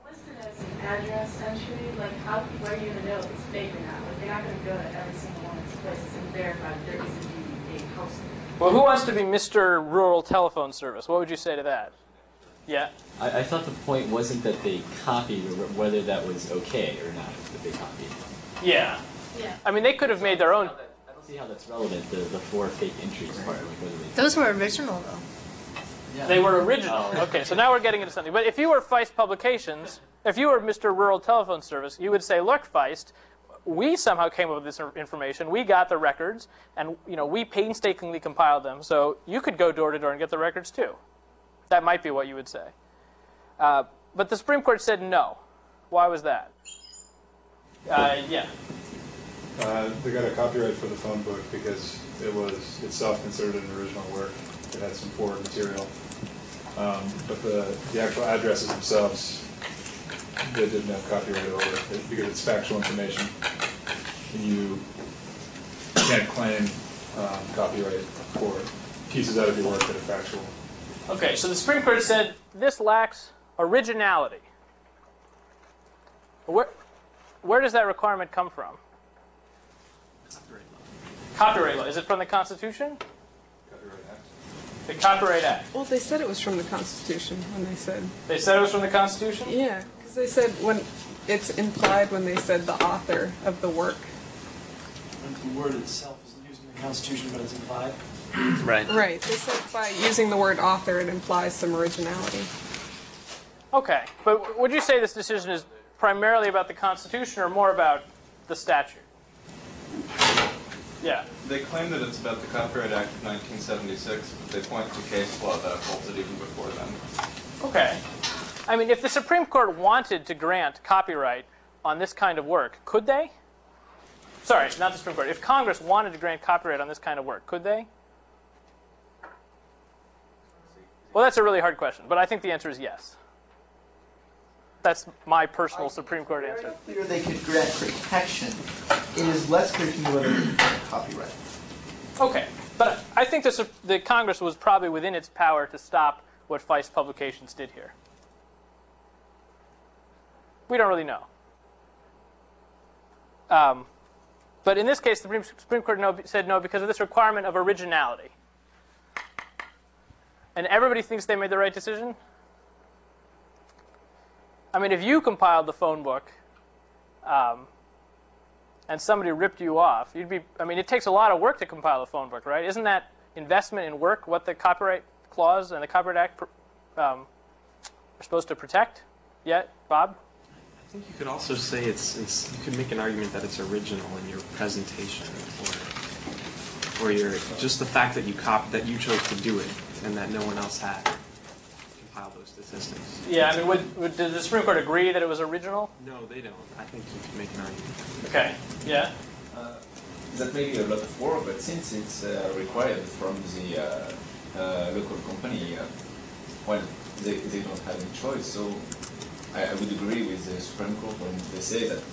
Listed as an address entry, like where are you going to know if it's fake or not? Like they're not going to go to every single one of these places and verify that there is indeed a house there. Well, who wants to be Mr. Rural Telephone Service? What would you say to that? Yeah. I thought the point wasn't that they copied, or whether that was okay or not that they copied. Yeah. Yeah. I mean, they could have made their own. I don't see how that's relevant. The 4 fake entries part, like whether they. Those were original, though. They were original. Oh. Okay, so now we're getting into something. But if you were Feist Publications, if you were Mr. Rural Telephone Service, you would say, look, Feist, we somehow came up with this information. We got the records, and we painstakingly compiled them. So you could go door to door and get the records too. That might be what you would say. But the Supreme Court said no. Why was that? Yeah. They got a copyright for the phone book because it was itself considered an original work. It had some forward material. But the actual addresses themselves, they didn't have copyright over it because it's factual information. And you can't claim copyright for pieces out of your work that are factual. Okay, so the Supreme Court said this lacks originality. Where does that requirement come from? Copyright law. Copyright law. Is it from the Constitution? Copyright Act. The Copyright Act. Well, they said it was from the Constitution when they said. They said it was from the Constitution? Yeah, because they said when it's implied when they said the author of the work. The word itself isn't used in the Constitution, but it's implied. Right. Right. They said by using the word author, it implies some originality. Okay, but would you say this decision is primarily about the Constitution or more about the statute? Yeah. They claim that it's about the Copyright Act of 1976, but they point to case law that holds it even before then. Okay. I mean, if the Supreme Court wanted to grant copyright on this kind of work, could they? Sorry, not the Supreme Court. If Congress wanted to grant copyright on this kind of work, could they? Well, that's a really hard question, but I think the answer is yes. That's my personal Supreme Court answer. It's clear they could grant protection. It is less clear to me whether they could grant copyright. Okay, but I think the Congress was probably within its power to stop what Feist Publications did here. We don't really know. But in this case, the Supreme Court said no because of this requirement of originality. And everybody thinks they made the right decision? I mean, if you compiled the phone book and somebody ripped you off, you'd be, I mean, it takes a lot of work to compile a phone book, right? Isn't that investment in work what the Copyright Clause and the Copyright Act are supposed to protect? Yet, Bob? I think you could also say it's you could make an argument that it's original in your presentation or your just the fact that you chose to do it and that no one else had compiled those statistics. Yeah, I mean, did the Supreme Court agree that it was original? No, they don't. I think you can make an argument. Okay, yeah. That may be a lot of work, but since it's required from the local company, well, they don't have any choice. So I would agree with the Supreme Court when they say that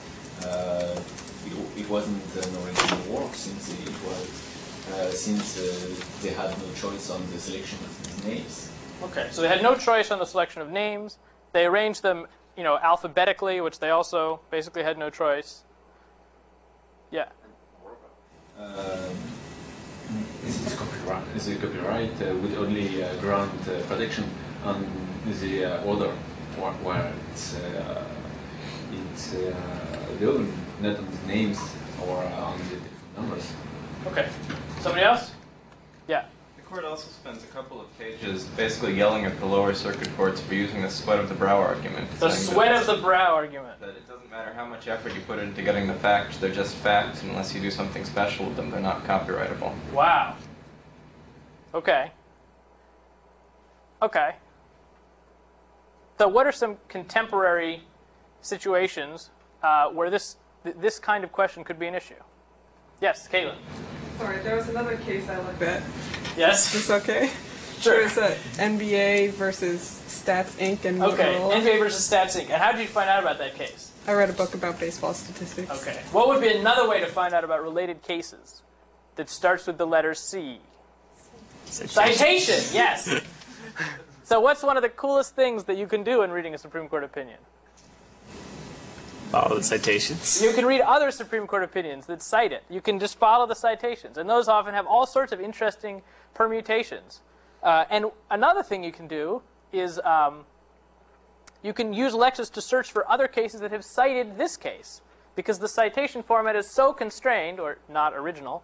it wasn't an original work since they had no choice on the selection of names. Okay, so they had no choice on the selection of names. They arranged them, alphabetically, which they also basically had no choice. Yeah. The copyright would only grant protection on the order where it's known, not on the names or on the numbers. Okay. Somebody else? Yeah. The court also spends a couple of pages basically yelling at the lower circuit courts for using the sweat of the brow argument. The sweat of the brow argument. That it doesn't matter how much effort you put into getting the facts, they're just facts, and unless you do something special with them, they're not copyrightable. Wow. Okay. Okay. So what are some contemporary situations where this kind of question could be an issue. Yes, Caitlin. Sorry, there was another case I looked at. Yes? Is this okay? Sure. There was a NBA versus Stats Inc. and Okay, Motorola. NBA versus Stats Inc. And how did you find out about that case? I read a book about baseball statistics. Okay. What would be another way to find out about related cases that starts with the letter C? Citation, yes. So what's one of the coolest things that you can do in reading a Supreme Court opinion? Follow the citations. You can read other Supreme Court opinions that cite it. You can just follow the citations. And those often have all sorts of interesting permutations. And another thing you can do is you can use Lexis to search for other cases that have cited this case. Because the citation format is so constrained, or not original.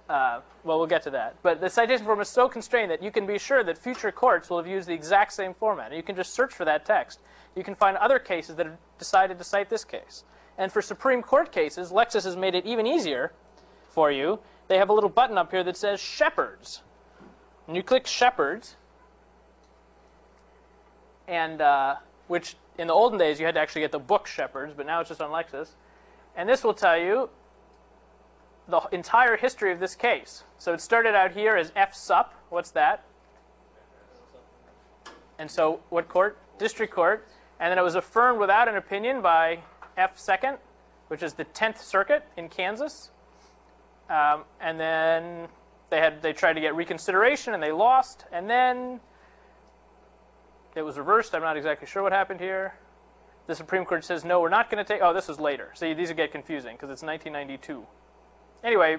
Well, we'll get to that. But the citation format is so constrained that you can be sure that future courts will have used the exact same format. And you can just search for that text. You can find other cases that have decided to cite this case. And for Supreme Court cases, Lexis has made it even easier for you. They have a little button up here that says Shepherds. And you click Shepherds, and which in the olden days you had to actually get the book Shepherds, but now it's just on Lexis. And this will tell you the entire history of this case. So it started out here as F sup. What's that? And so what court? District Court. And then it was affirmed without an opinion by F second, which is the 10th Circuit in Kansas. And then they tried to get reconsideration, and they lost. And then it was reversed. I'm not exactly sure what happened here. The Supreme Court says, no, we're not going to take... Oh, this was later. So these would get confusing because it's 1992. Anyway,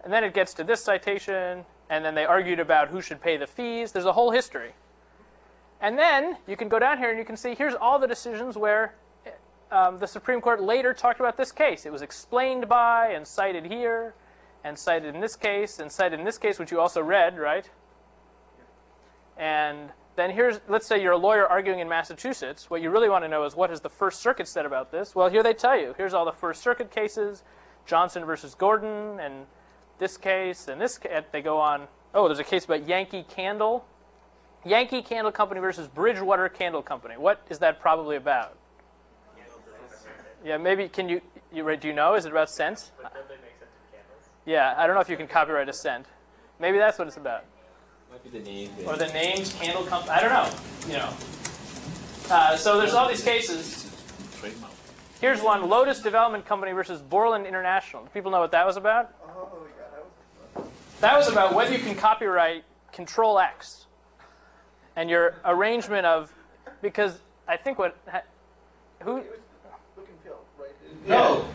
and then it gets to this citation, and then they argued about who should pay the fees. There's a whole history. And then you can go down here and you can see here's all the decisions where the Supreme Court later talked about this case. It was explained by and cited here and cited in this case and cited in this case, which you also read, right? And then here's, let's say you're a lawyer arguing in Massachusetts. What you really want to know is what has the First Circuit said about this? Well, here they tell you. Here's all the First Circuit cases, Johnson versus Gordon, and this case, and this case. They go on. Oh, there's a case about Yankee Candle. Yankee Candle Company versus Bridgewater Candle Company. What is that probably about? Yeah, maybe, can you do you know? Is it about scents? Yeah, I don't know if you can copyright a scent. Maybe that's what it's about. Might be the name. Or the names, Candle Company. I don't know. You know. So there's all these cases. Here's one, Lotus Development Company versus Borland International. Do people know what that was about? Oh, yeah, That was about whether you can copyright Control X. And your arrangement of, because I think what, who? Look and feel, right? No.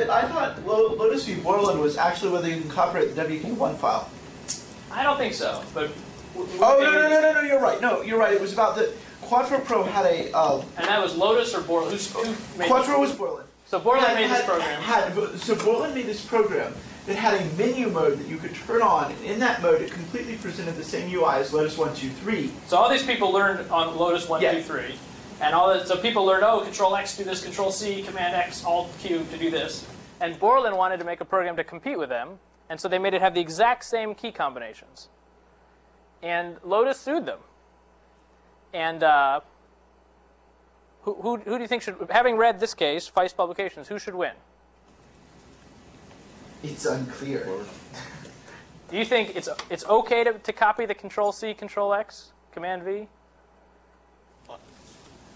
I thought Lotus v. Borland was actually whether you can copyright the WK1 file. I don't think so, but. No, you're right. No, you're right. It was about the, Quattro Pro had a... and that was Lotus or Borland? Who made Quattro was Borland. So Borland made this program. So Borland made this program that had a menu mode that you could turn on, and in that mode it completely presented the same UI as Lotus 123. So all these people learned on Lotus 123, and all that. So people learned, oh, Control X do this, Control C, Command X, Alt Q to do this. And Borland wanted to make a program to compete with them, and so they made it have the exact same key combinations. And Lotus sued them. And who do you think should, having read this case, Feist Publications, who should win? It's unclear. Do you think it's okay to copy the Control C, Control X, Command V?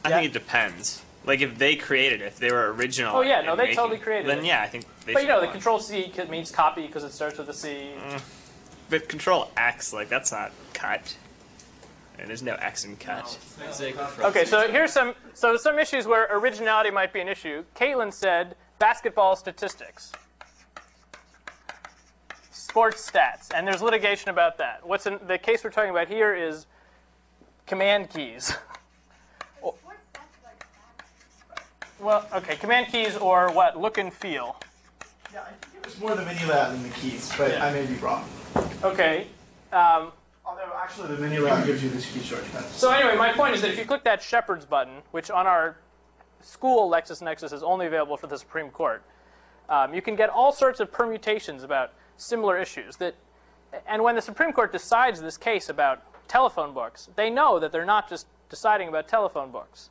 I think it depends. Like if they created it, if they were original. Oh yeah, no, they totally created it. Then yeah, I think they But should you know, the win. Control C means copy because it starts with a C. But Control X, like that's not cut. And there's no X in cut. Okay, so here's some issues where originality might be an issue. Caitlin said basketball statistics, sports stats, and there's litigation about that. What's in the case we're talking about here is command keys. Well, okay, command keys or what? Look and feel. Yeah, I think it was more the menu layout than the keys, but I may be wrong. Okay. Although actually the menu layout gives you this key shortcut. So anyway, my point is that if you click that Shepherds button, which on our school LexisNexis is only available for the Supreme Court, you can get all sorts of permutations about similar issues. And when the Supreme Court decides this case about telephone books, they know that they're not just deciding about telephone books,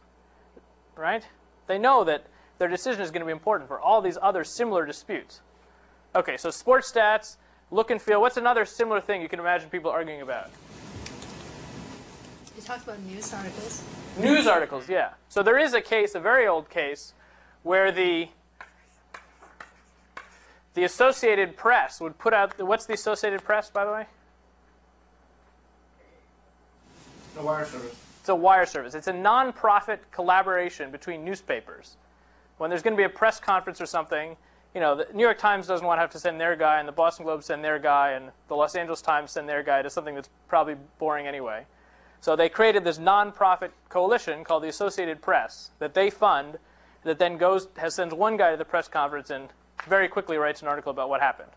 right? They know that their decision is going to be important for all these other similar disputes. Okay, so sports stats, look and feel. What's another similar thing you can imagine people arguing about? You talked about news articles. News articles, yeah. So there is a case, a very old case, where the Associated Press would put out, what's the Associated Press, by the way? A wire service. It's a wire service. It's a non-profit collaboration between newspapers. When there's going to be a press conference or something, you know, the New York Times doesn't want to have to send their guy, and the Boston Globe send their guy, and the Los Angeles Times send their guy to something that's probably boring anyway. So they created this non-profit coalition called the Associated Press that they fund, that then sends one guy to the press conference and very quickly writes an article about what happened.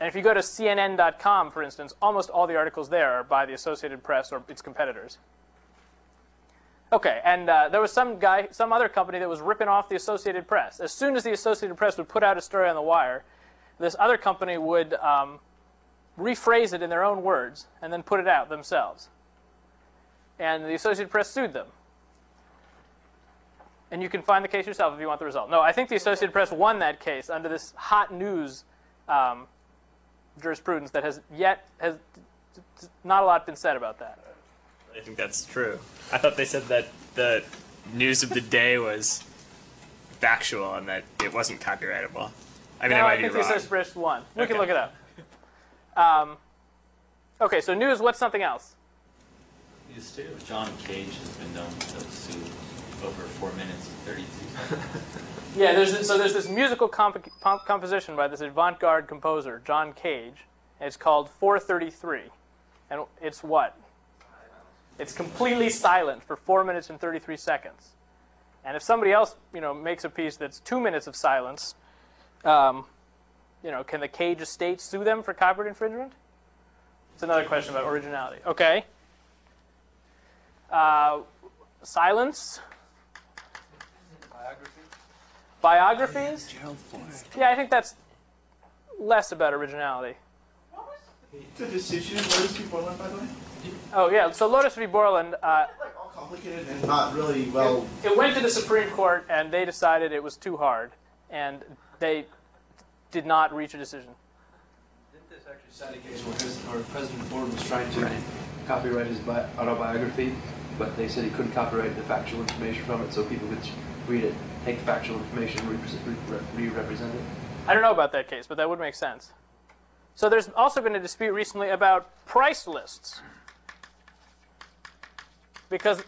And if you go to CNN.com, for instance, almost all the articles there are by the Associated Press or its competitors. Okay, and there was some other company that was ripping off the Associated Press. As soon as the Associated Press would put out a story on the wire, this other company would rephrase it in their own words and then put it out themselves. And the Associated Press sued them. And you can find the case yourself if you want the result. No, I think the Associated Press won that case under this hot news jurisprudence that has not a lot been said about that. I think that's true. I thought they said that the news of the day was factual and that it wasn't copyrightable. I mean, no, I I might be think the wrong. Associated Press won. We can Okay. look it up. Okay, so news, what's something else? The estate of John Cage has been known to sue over 4 minutes and 32 seconds. Yeah, there's this musical composition by this avant-garde composer, John Cage, and it's called 433. And it's what? It's completely silent for 4 minutes and 33 seconds. And if somebody else, makes a piece that's 2 minutes of silence, can the Cage estate sue them for copyright infringement? It's another question about originality. Okay. Silence. Biographies? Yeah, I think that's less about originality. The decision in Lotus v. Borland, by the way? Oh, yeah. So Lotus v. Borland, all complicated and not really well. It went to the Supreme Court, and they decided it was too hard, and they did not reach a decision. Didn't this actually cite a case where President Ford was trying to copyright his autobiography, but they said he couldn't copyright the factual information from it, so people could read it, take the factual information, re-represent it? I don't know about that case, but that would make sense. So there's also been a dispute recently about price lists. Because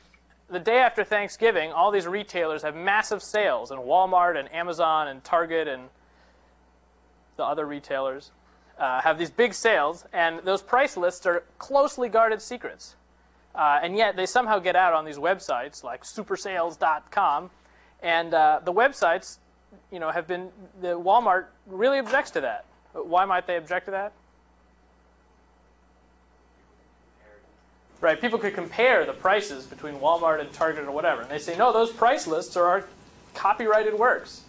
the day after Thanksgiving, all these retailers have massive sales, and Walmart and Amazon and Target and the other retailers have these big sales, and those price lists are closely guarded secrets. And yet they somehow get out on these websites like supersales.com, and the websites, have been, the Walmart really objects to that. Why might they object to that? Right, people could compare the prices between Walmart and Target or whatever, and they say, no, those price lists are our copyrighted works.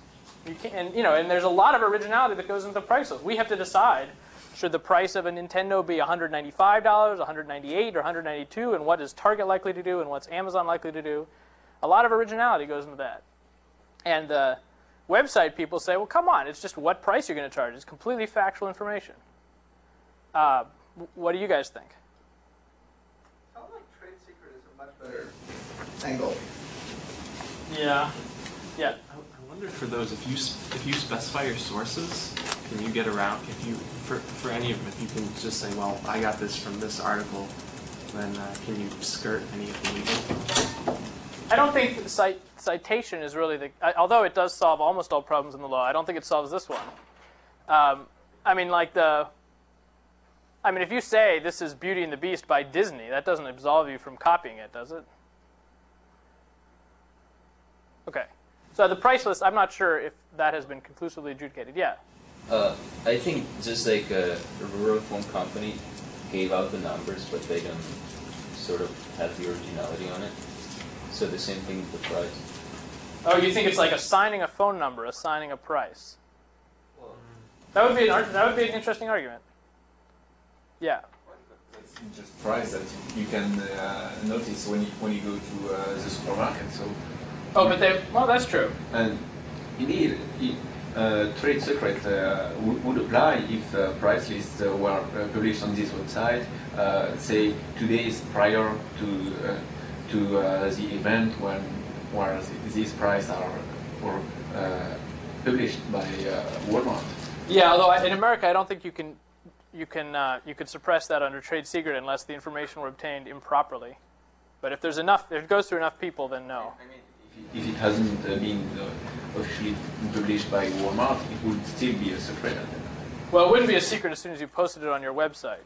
You can't, and there's a lot of originality that goes into the price list. We have to decide, should the price of a Nintendo be $195, $198, or $192, and what is Target likely to do, and what's Amazon likely to do? A lot of originality goes into that. And the website people say, well, come on, it's just what price you're going to charge. It's completely factual information. What do you guys think? I felt like trade secret is a much better angle. Yeah. Yeah. I wonder for those, if you specify your sources, can you get around, for any of them, if you can just say, well, I got this from this article, then can you skirt any of the legal? I don't think the citation is really although it does solve almost all problems in the law, I don't think it solves this one. If you say this is Beauty and the Beast by Disney, that doesn't absolve you from copying it, does it? Okay. So the price list, I'm not sure if that has been conclusively adjudicated. Yeah. I think just like a rural phone company gave out the numbers, but they don't sort of have the originality on it. So the same thing with the price. Oh, you think it's like assigning a phone number, assigning a price? That would be an interesting argument. Yeah. That's just price that you can notice when you go to the supermarket. So Oh, but well, that's true. And indeed, trade secret would apply if price lists were published on this website, say 2 days prior to the event where these prices were published by Walmart. Yeah, although in America, I don't think you could suppress that under trade secret unless the information were obtained improperly. But if there's enough, if it goes through enough people, then no. I mean, if it hasn't been officially published by Walmart, it would still be a secret. Well, it wouldn't be a secret as soon as you posted it on your website.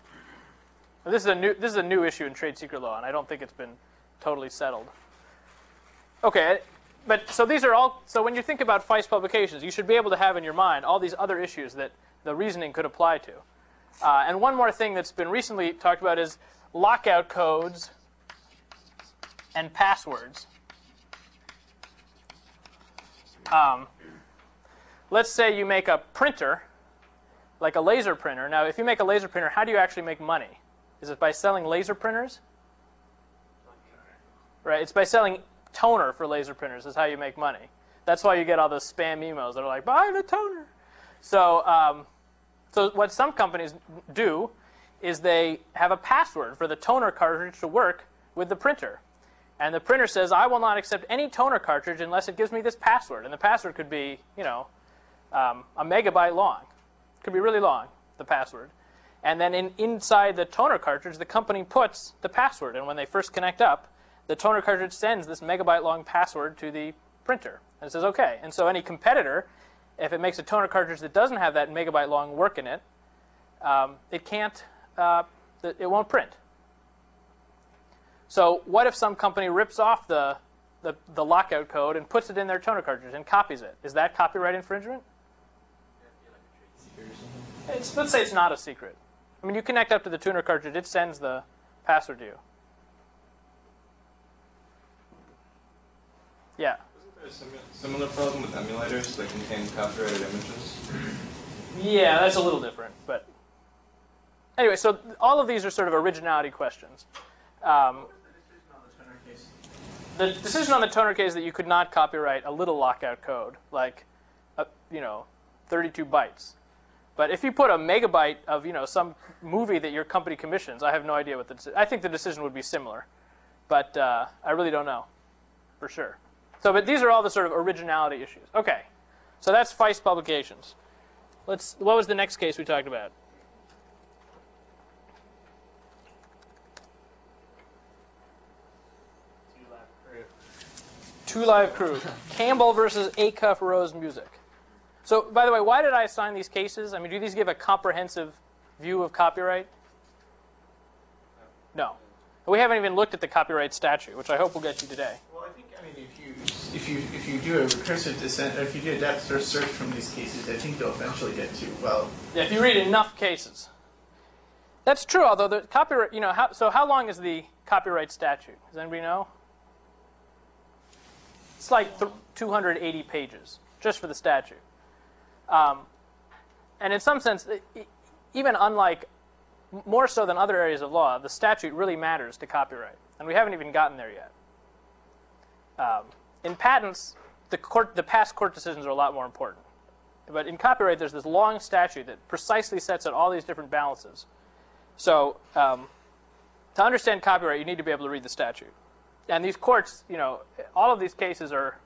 This is a new issue in trade secret law, and I don't think it's been totally settled. Okay, but so these are all. So when you think about FICE publications, you should be able to have in your mind all these other issues that the reasoning could apply to. And one more thing that's been recently talked about is lockout codes and passwords. Let's say you make a printer, like a laser printer. Now, if you make a laser printer, how do you actually make money? Is it by selling laser printers? Right, it's by selling toner for laser printers is how you make money. That's why you get all those spam emails that are like, buy the toner. So, so what some companies do is they have a password for the toner cartridge to work with the printer. And the printer says, I will not accept any toner cartridge unless it gives me this password. And the password could be, you know, a megabyte long. It could be really long, the password. And then inside the toner cartridge, the company puts the password. And when they first connect up, the toner cartridge sends this megabyte long password to the printer. And it says, OK. And so any competitor, if it makes a toner cartridge that doesn't have that megabyte long work in it, it won't print. So what if some company rips off the lockout code and puts it in their toner cartridge and copies it? Is that copyright infringement? Let's say it's not a secret. I mean, you connect up to the toner cartridge, it sends the password to you. Yeah? Isn't there a similar problem with emulators that contain copyrighted images? Yeah, that's a little different. But anyway, so all of these are sort of originality questions. The decision on the toner case that you could not copyright a little lockout code, like, 32 bytes. But if you put a megabyte of, some movie that your company commissions, I have no idea what the decision. I think the decision would be similar, but I really don't know for sure. So, but these are all the sort of originality issues. Okay, so that's FICE publications. What was the next case we talked about? Two Live Crew. Campbell versus Acuff Rose Music. So, by the way, why did I assign these cases? I mean, do these give a comprehensive view of copyright? No. We haven't even looked at the copyright statute, which I hope will get you today. Well, I think, if you do a recursive descent, or if you do a depth first search from these cases, I think you'll eventually get to, well... Yeah, if you read enough cases. That's true, although the copyright, so how long is the copyright statute? Does anybody know? It's like 280 pages, just for the statute. And in some sense, even unlike, more so than other areas of law, the statute really matters to copyright. And we haven't even gotten there yet. In patents, the past court decisions are a lot more important. But in copyright, there's this long statute that precisely sets out all these different balances. So to understand copyright, you need to be able to read the statute. And these courts, all of these cases are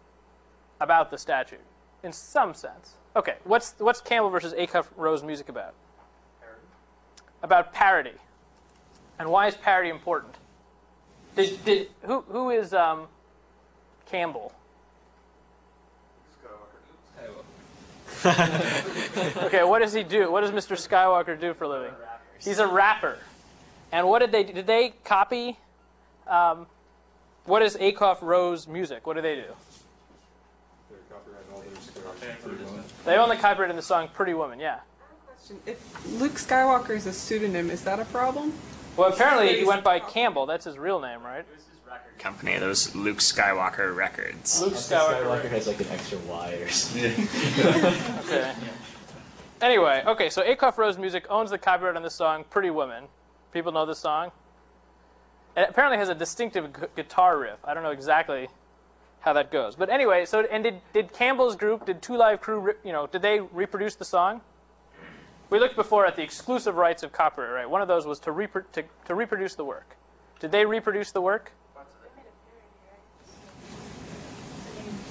about the statute, in some sense. Okay, what's Campbell versus Acuff Rose Music about? Parody. About parody. And why is parody important? Who is Campbell? Okay, what does he do? What does Mr. Skywalker do for a living? He's a rapper. And what did they copy? What is Acuff Rose Music? What do they do? They own the copyright in the song Pretty Woman, yeah. If Luke Skywalker is a pseudonym, is that a problem? Well, apparently he went by Campbell. That's his real name, right? Company, those Luke Skywalker records. Luke Skywalker has like an extra Y or something. Okay. Anyway, okay, so Acuff Rose Music owns the copyright on the song Pretty Woman. People know this song? It apparently has a distinctive guitar riff. I don't know exactly how that goes. But anyway, so and did Campbell's group, did Two Live Crew, did they reproduce the song? We looked before at the exclusive rights of copyright, right? One of those was to reproduce the work. Did they reproduce the work?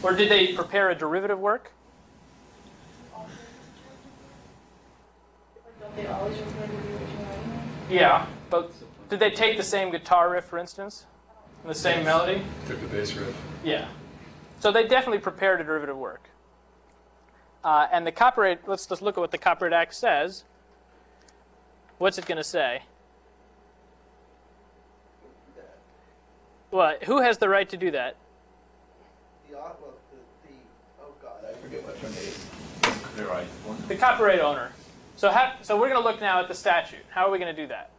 Or did they prepare a derivative work? Don't they always refer to the original anyway? Yeah, but did they take the same guitar riff, for instance? And the same melody? Took the bass riff. Yeah. So they definitely prepared a derivative work. And the copyright, let's just look at what the Copyright Act says. What's it going to say? Well, who has the right to do that? Oh God, I forget what her name is. Copyright owner. The copyright owner. So we're going to look now at the statute. How are we going to do that?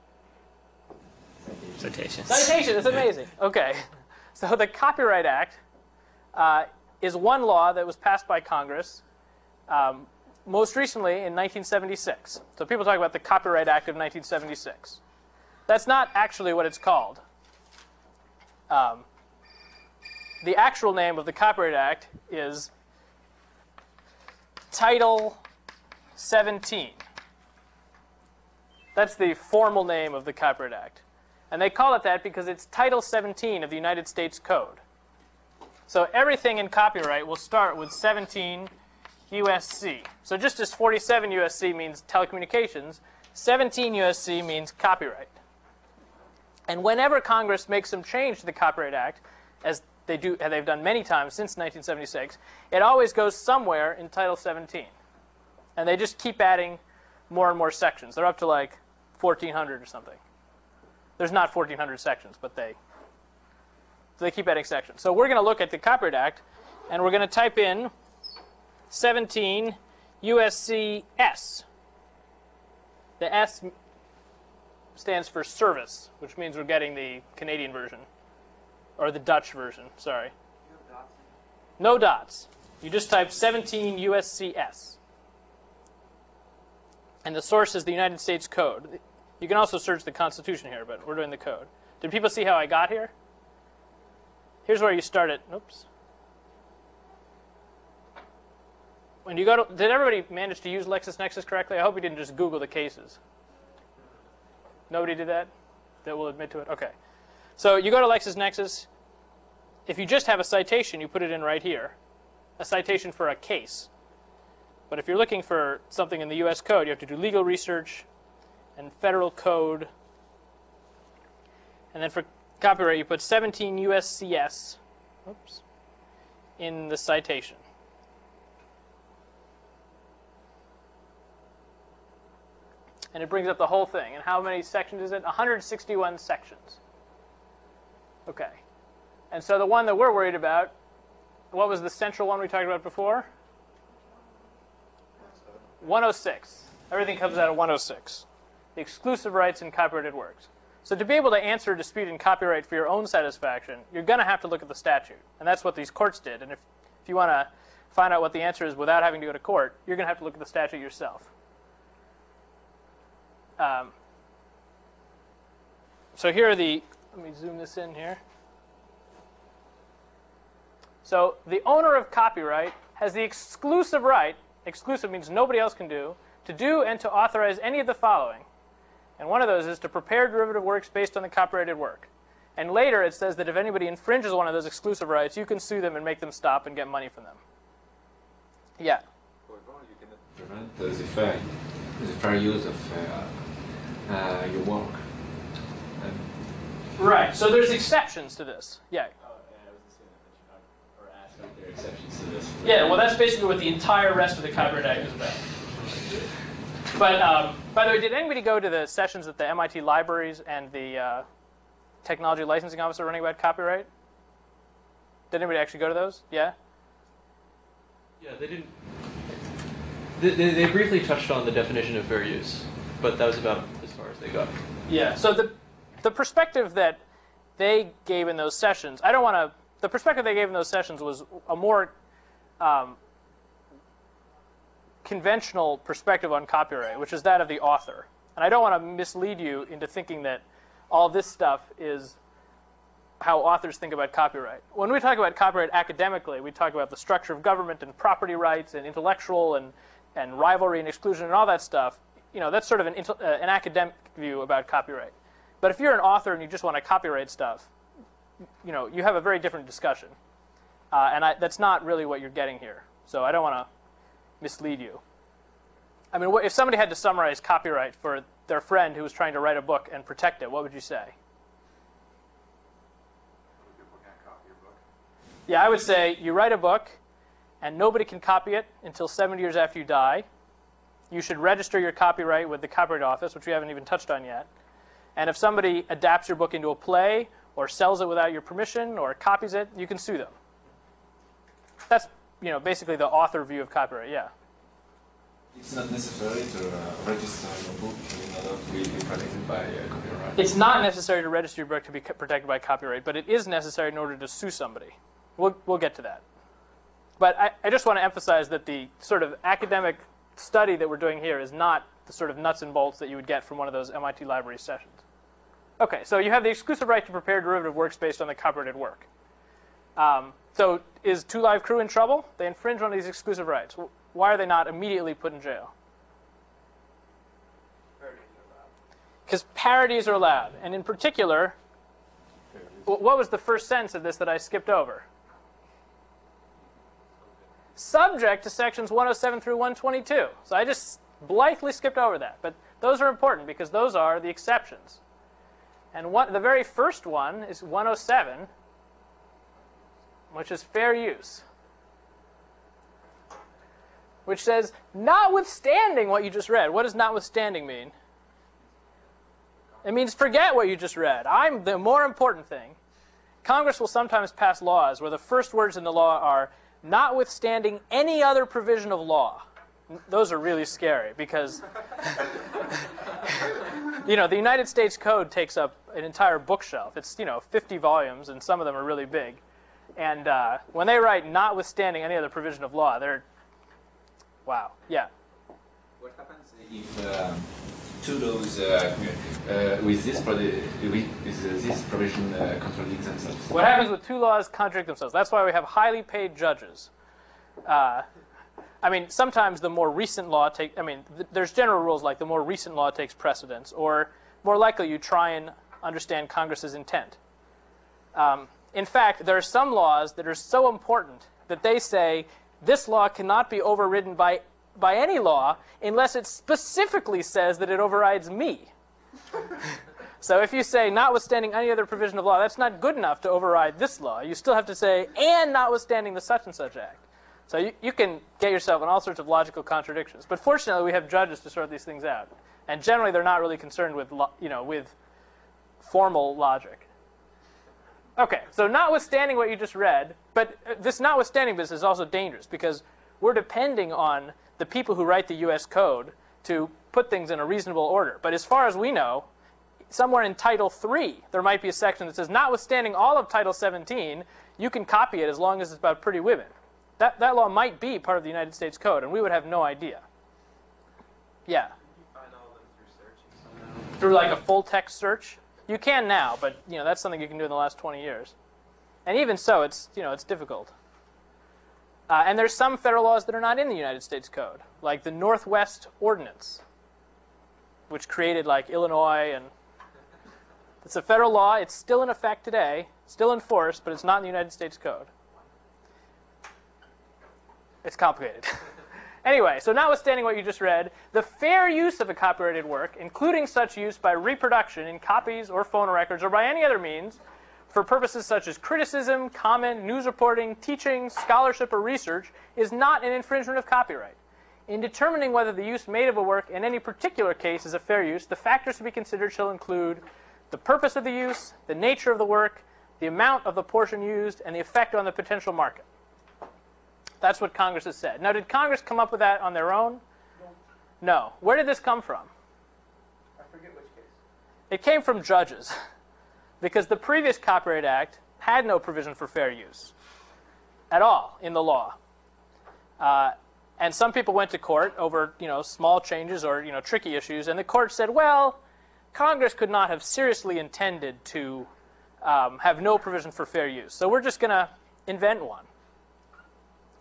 Citations. Citation, it's amazing. Okay. So the Copyright Act is one law that was passed by Congress most recently in 1976. So people talk about the Copyright Act of 1976. That's not actually what it's called. The actual name of the Copyright Act is Title 17. That's the formal name of the Copyright Act. And they call it that because it's Title 17 of the United States Code. So everything in copyright will start with 17 USC. So just as 47 USC means telecommunications, 17 USC means copyright. And whenever Congress makes some change to the Copyright Act, as they've done many times since 1976, it always goes somewhere in Title 17. And they just keep adding more and more sections. They're up to like 1,400 or something. There's not 1,400 sections, but they keep adding sections. So we're going to look at the Copyright Act, and we're going to type in 17 USC S. The S stands for service, which means we're getting the Canadian version, or the Dutch version, sorry. No dots. You just type 17 USC S. And the source is the United States Code. You can also search the Constitution here, but we're doing the code. Did people see how I got here? Here's where you start it. Oops. When you go to, did everybody manage to use LexisNexis correctly? I hope you didn't just Google the cases. Nobody did that? That will admit to it? Okay. So you go to LexisNexis. If you just have a citation, you put it in right here. A citation for a case. But if you're looking for something in the U.S. Code, you have to do legal research and federal code. And then for copyright, you put 17 USCS in the citation. And it brings up the whole thing. And how many sections is it? 161 sections. Okay. And so the one that we're worried about, what was the central one we talked about before? 106. Everything comes out of 106. The exclusive rights in copyrighted works. So to be able to answer a dispute in copyright for your own satisfaction, you're going to have to look at the statute. And that's what these courts did. And if you want to find out what the answer is without having to go to court, you're going to have to look at the statute yourself. So here are the, let me zoom this in here. So the owner of copyright has the exclusive right, exclusive means nobody else can do, to do and to authorize any of the following. And one of those is to prepare derivative works based on the copyrighted work. And later it says that if anybody infringes one of those exclusive rights, you can sue them and make them stop and get money from them. Yeah? You cannot prevent the fair use of your work. Right. So there's exceptions to this. Yeah. There are exceptions to this. Yeah, well, that's basically what the entire rest of the Copyright Act is about. But, by the way, did anybody go to the sessions at the MIT libraries and the Technology Licensing Office are running about copyright? Did anybody actually go to those? Yeah? Yeah, they didn't. They briefly touched on the definition of fair use, but that was about as far as they got. Yeah, so the perspective that they gave in those sessions, I don't want to, the perspective they gave in those sessions was a more conventional perspective on copyright, which is that of the author. And I don't want to mislead you into thinking that all this stuff is how authors think about copyright. When we talk about copyright academically, we talk about the structure of government and property rights and intellectual and rivalry and exclusion and all that stuff. That's sort of an academic view about copyright. But if you're an author and you just want to copyright stuff, you have a very different discussion. And that's not really what you're getting here. So I don't want to mislead you. I mean, if somebody had to summarize copyright for their friend who was trying to write a book and protect it, what would you say? Yeah, I would say you write a book, and nobody can copy it until 70 years after you die. You should register your copyright with the Copyright Office, which we haven't even touched on yet. And if somebody adapts your book into a play, or sells it without your permission, or copies it, you can sue them. That's basically the author view of copyright. Yeah. It's not necessary to register your book in order to be protected by copyright. It's not necessary to register your book to be protected by copyright, but it is necessary in order to sue somebody. We'll get to that. But I just want to emphasize that the sort of academic study that we're doing here is not the sort of nuts and bolts that you would get from one of those MIT library sessions. Okay, so you have the exclusive right to prepare derivative works based on the copyrighted work. So is 2 Live Crew in trouble? They infringe one of these exclusive rights. Why are they not immediately put in jail? Because parodies are allowed. And in particular, what was the first sentence of this that I skipped over? Subject to sections 107 through 122. So I just blithely skipped over that. But those are important because those are the exceptions. And the very first one is 107, which is fair use, which says, notwithstanding what you just read. What does notwithstanding mean? It means forget what you just read. I'm the more important thing. Congress will sometimes pass laws where the first words in the law are, notwithstanding any other provision of law. Those are really scary because the United States Code takes up an entire bookshelf. It's 50 volumes, and some of them are really big. And when they write notwithstanding any other provision of law, they're wow. Yeah. What happens if two laws with this provision contradict themselves? What happens with 2 laws contradict themselves? That's why we have highly paid judges. I mean, sometimes the more recent law there's general rules like the more recent law takes precedence, or more likely you try and understand Congress's intent. In fact, there are some laws that are so important that they say this law cannot be overridden by any law unless it specifically says that it overrides me. So if you say, notwithstanding any other provision of law, that's not good enough to override this law. You still have to say, and notwithstanding the such and such act. So you can get yourself in all sorts of logical contradictions. But fortunately, we have judges to sort these things out. And generally, they're not really concerned with, with formal logic. Okay, so notwithstanding what you just read, but this notwithstanding business is also dangerous because we're depending on the people who write the U.S. code to put things in a reasonable order. But as far as we know, somewhere in Title III, there might be a section that says, notwithstanding all of Title 17, you can copy it as long as it's about pretty women. That law might be part of the United States Code, and we would have no idea. Yeah? You find all of them through searching somehow? Through like a full-text search? You can now, but that's something you can do in the last 20 years. And even so, it's difficult. And there's some federal laws that are not in the United States Code, like the Northwest Ordinance, which created like Illinois, and it's a federal law. It's still in effect today, still in force, but it's not in the United States Code. It's complicated. Anyway, so notwithstanding what you just read, the fair use of a copyrighted work, including such use by reproduction in copies or phonorecords or by any other means, for purposes such as criticism, comment, news reporting, teaching, scholarship, or research, is not an infringement of copyright. In determining whether the use made of a work in any particular case is a fair use, the factors to be considered shall include the purpose of the use, the nature of the work, the amount of the portion used, and the effect on the potential market. That's what Congress has said. Now, did Congress come up with that on their own? No. Where did this come from? I forget which case. It came from judges, because the previous Copyright Act had no provision for fair use at all in the law. And some people went to court over small changes or tricky issues, and the court said, well, Congress could not have seriously intended to have no provision for fair use. So we're just going to invent one.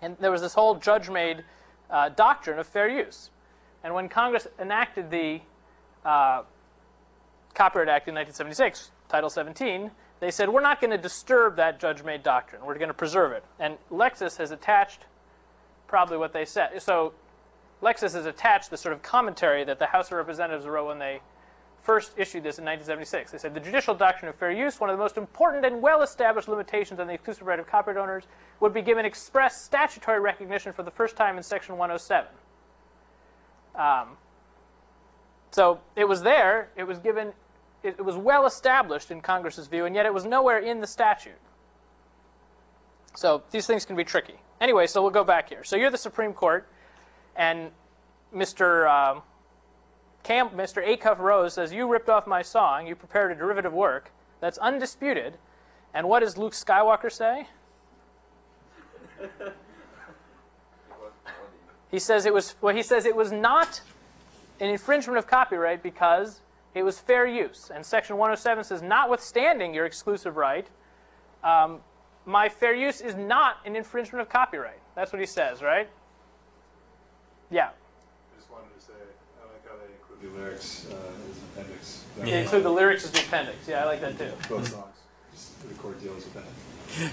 And there was this whole judge-made doctrine of fair use. And when Congress enacted the Copyright Act in 1976, Title 17, they said, we're not going to disturb that judge-made doctrine. We're going to preserve it. And Lexis has attached probably what they said. So Lexis has attached the sort of commentary that the House of Representatives wrote when they first issued this in 1976. They said, the judicial doctrine of fair use, one of the most important and well-established limitations on the exclusive right of copyright owners, would be given express statutory recognition for the first time in Section 107. So it was there. It was given. It was well established in Congress's view, and yet it was nowhere in the statute. So these things can be tricky. Anyway, so we'll go back here. So you're the Supreme Court, and Mr. Acuff Rose says, you ripped off my song, you prepared a derivative work that's undisputed, and what does Luke Skywalker say? He says it was not an infringement of copyright because it was fair use. And Section 107 says, notwithstanding your exclusive right, my fair use is not an infringement of copyright. That's what he says, right? Yeah. I just wanted to say, I like how they include the lyrics as an appendix. They include the lyrics as the appendix. Yeah, I like that too. Both songs. Just the court deals with that.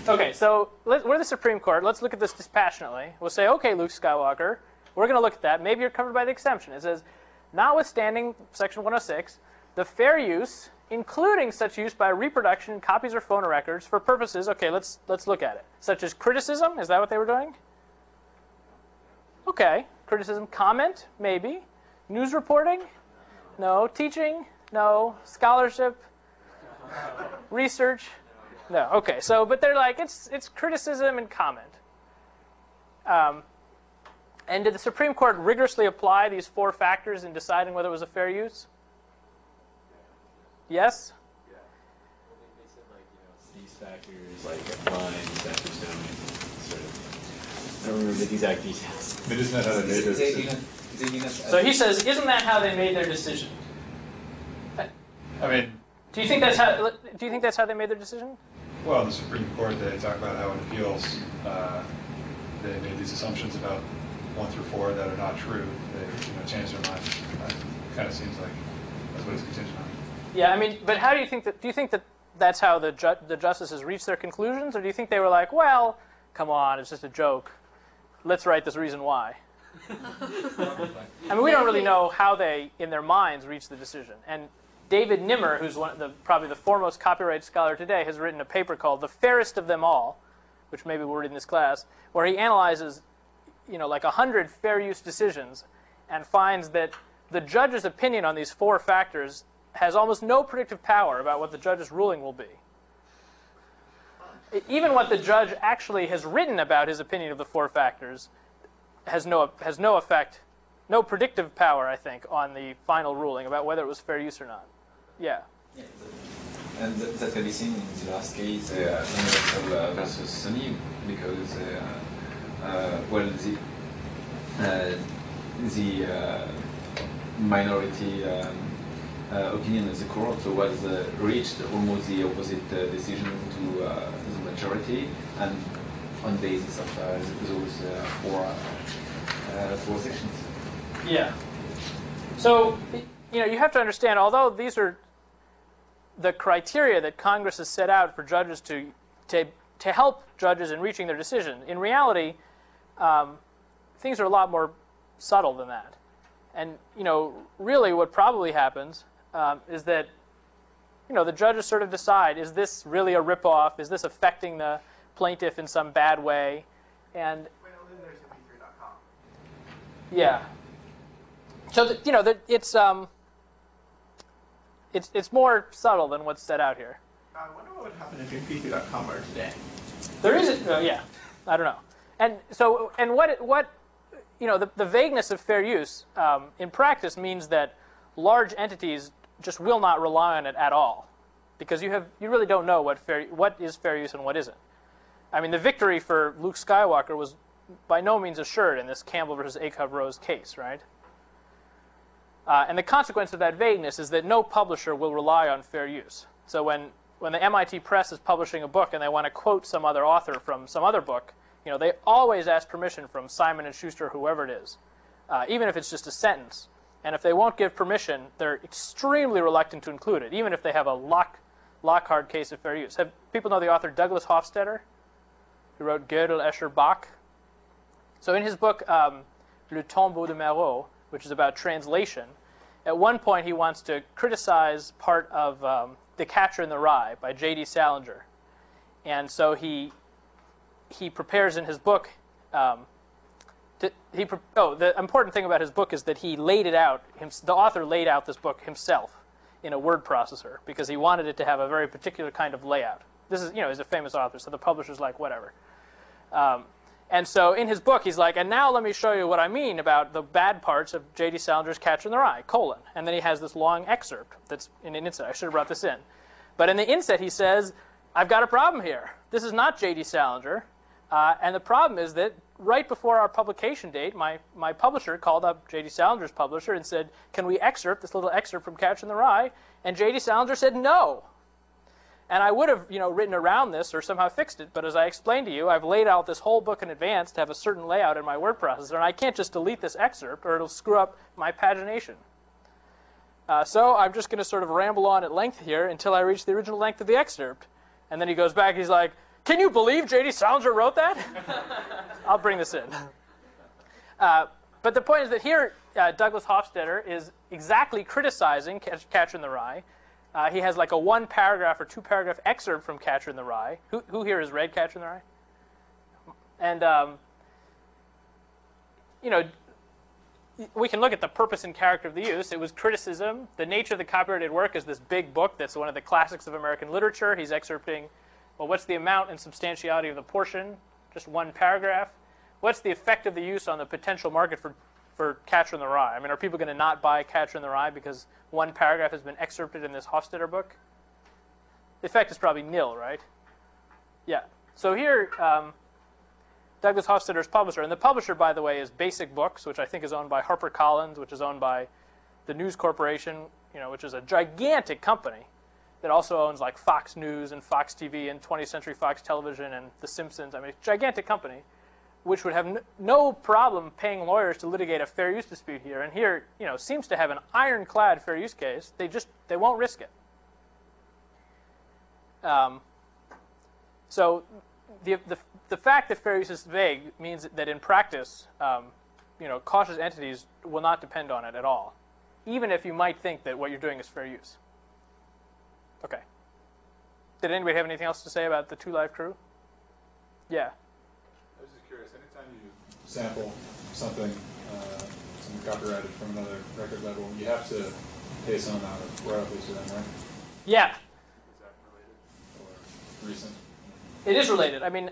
Okay, so we're the Supreme Court. Let's look at this dispassionately. We'll say, okay, Luke Skywalker, we're going to look at that. Maybe you're covered by the exception. It says, notwithstanding Section 106, the fair use, including such use by reproduction, copies or phonorecords for purposes, okay, let's look at it, such as criticism. Is that what they were doing? Okay, criticism, comment, maybe. News reporting? No. Teaching? No. Scholarship? Research? No. Okay, so, but they're like, it's criticism and comment. And did the Supreme Court rigorously apply these 4 factors in deciding whether it was a fair use? Yes? Yeah. Well, they said, like, these factors, like, apply, these factors don't, sort of. I don't remember the exact details. But isn't that how they made their decision? So he says, isn't that how they made their decision? I mean, do you think that's how they made their decision? well, in the Supreme Court, they talk about how in appeals, they made these assumptions about 1 through 4 that are not true. They changed their minds. It kind of seems like that's what it's contingent on. Yeah, I mean, but how do you think that? Do you think that that's how the justices reached their conclusions, or do you think they were like, well, come on, it's just a joke. Let's write this reason why. I mean, we don't really know how they, in their minds, reached the decision. And David Nimmer, who's probably the foremost copyright scholar today, has written a paper called "The Fairest of Them All," which maybe we'll read in this class, where he analyzes, like 100 fair use decisions, and finds that the judge's opinion on these 4 factors has almost no predictive power about what the judge's ruling will be. Even what the judge actually has written about his opinion of the 4 factors has no effect, no predictive power, I think, on the final ruling about whether it was fair use or not. Yeah. And that can be seen in the last case, Universal versus Sony, because the minority opinion of the court was reached almost the opposite decision to the majority, and on the basis of those 4 sections. Yeah. So, you have to understand, although these are the criteria that Congress has set out for judges to help judges in reaching their decision, in reality, things are a lot more subtle than that. And, really what probably happens is that, the judges sort of decide, is this really a ripoff? Is this affecting the plaintiff in some bad way? And yeah. So, it's more subtle than what's set out here. I wonder what would happen if MP3.com were today. There is yeah, I don't know. And so, and what the vagueness of fair use in practice means that large entities just will not rely on it at all, because you really don't know what is fair use and what isn't. I mean, the victory for Luke Skywalker was by no means assured in this Campbell versus Acuff Rose case, right? And the consequence of that vagueness is that no publisher will rely on fair use. So when when the MIT Press is publishing a book and they want to quote some other author from some other book, they always ask permission from Simon & Schuster, whoever it is, even if it's just a sentence. And if they won't give permission, they're extremely reluctant to include it, even if they have a Lockhart case of fair use. Have people know the author Douglas Hofstadter, who wrote Gödel, Escher, Bach? So in his book, Le Tombeau de Marot, which is about translation, at one point he wants to criticize part of The Catcher in the Rye by J.D. Salinger. And so he prepares in his book, the important thing about his book is that he laid it out, the author laid out this book himself in a word processor because he wanted it to have a very particular kind of layout. This is, he's a famous author, so the publisher's like, whatever. And so in his book, he's like, and now let me show you what I mean about the bad parts of J.D. Salinger's Catcher in the Rye, colon. And then he has this long excerpt that's in an inset. I should have brought this in. But in the inset, he says, I've got a problem here. This is not J.D. Salinger. And the problem is that right before our publication date, my publisher called up J.D. Salinger's publisher and said, can we excerpt this little excerpt from Catcher in the Rye? And J.D. Salinger said no. And I would have, written around this or somehow fixed it, but as I explained to you, I've laid out this whole book in advance to have a certain layout in my word processor, and I can't just delete this excerpt or it'll screw up my pagination. So I'm just going to sort of ramble on at length here until I reach the original length of the excerpt. And then he goes back, he's like, can you believe J.D. Salinger wrote that? I'll bring this in. But the point is that here, Douglas Hofstadter is exactly criticizing Catcher in the Rye. He has like a 1-paragraph or 2-paragraph excerpt from Catcher in the Rye. Who here has read Catcher in the Rye? And, we can look at the purpose and character of the use. It was criticism. The nature of the copyrighted work is this big book that's one of the classics of American literature. He's excerpting, well, what's the amount and substantiality of the portion? Just 1 paragraph. What's the effect of the use on the potential market for Catcher in the Rye? I mean, are people going to not buy Catcher in the Rye because 1 paragraph has been excerpted in this Hofstadter book? The effect is probably nil, right? Yeah. So here, Douglas Hofstadter's publisher, and the publisher, by the way, is Basic Books, which I think is owned by HarperCollins, which is owned by the News Corporation, which is a gigantic company that also owns like Fox News and Fox TV and 20th Century Fox Television and The Simpsons. I mean, it's a gigantic company, which would have no problem paying lawyers to litigate a fair use dispute here. And here, seems to have an ironclad fair use case. They won't risk it. So the fact that fair use is vague means that in practice, cautious entities will not depend on it at all, even if you might think that what you're doing is fair use. Okay. Did anybody have anything else to say about the 2 Live Crew? Yeah. I was just curious, anytime you sample something copyrighted from another record label, you have to pay some amount of royalties to them, right? Yeah. Is that related or recent? It is related. I mean,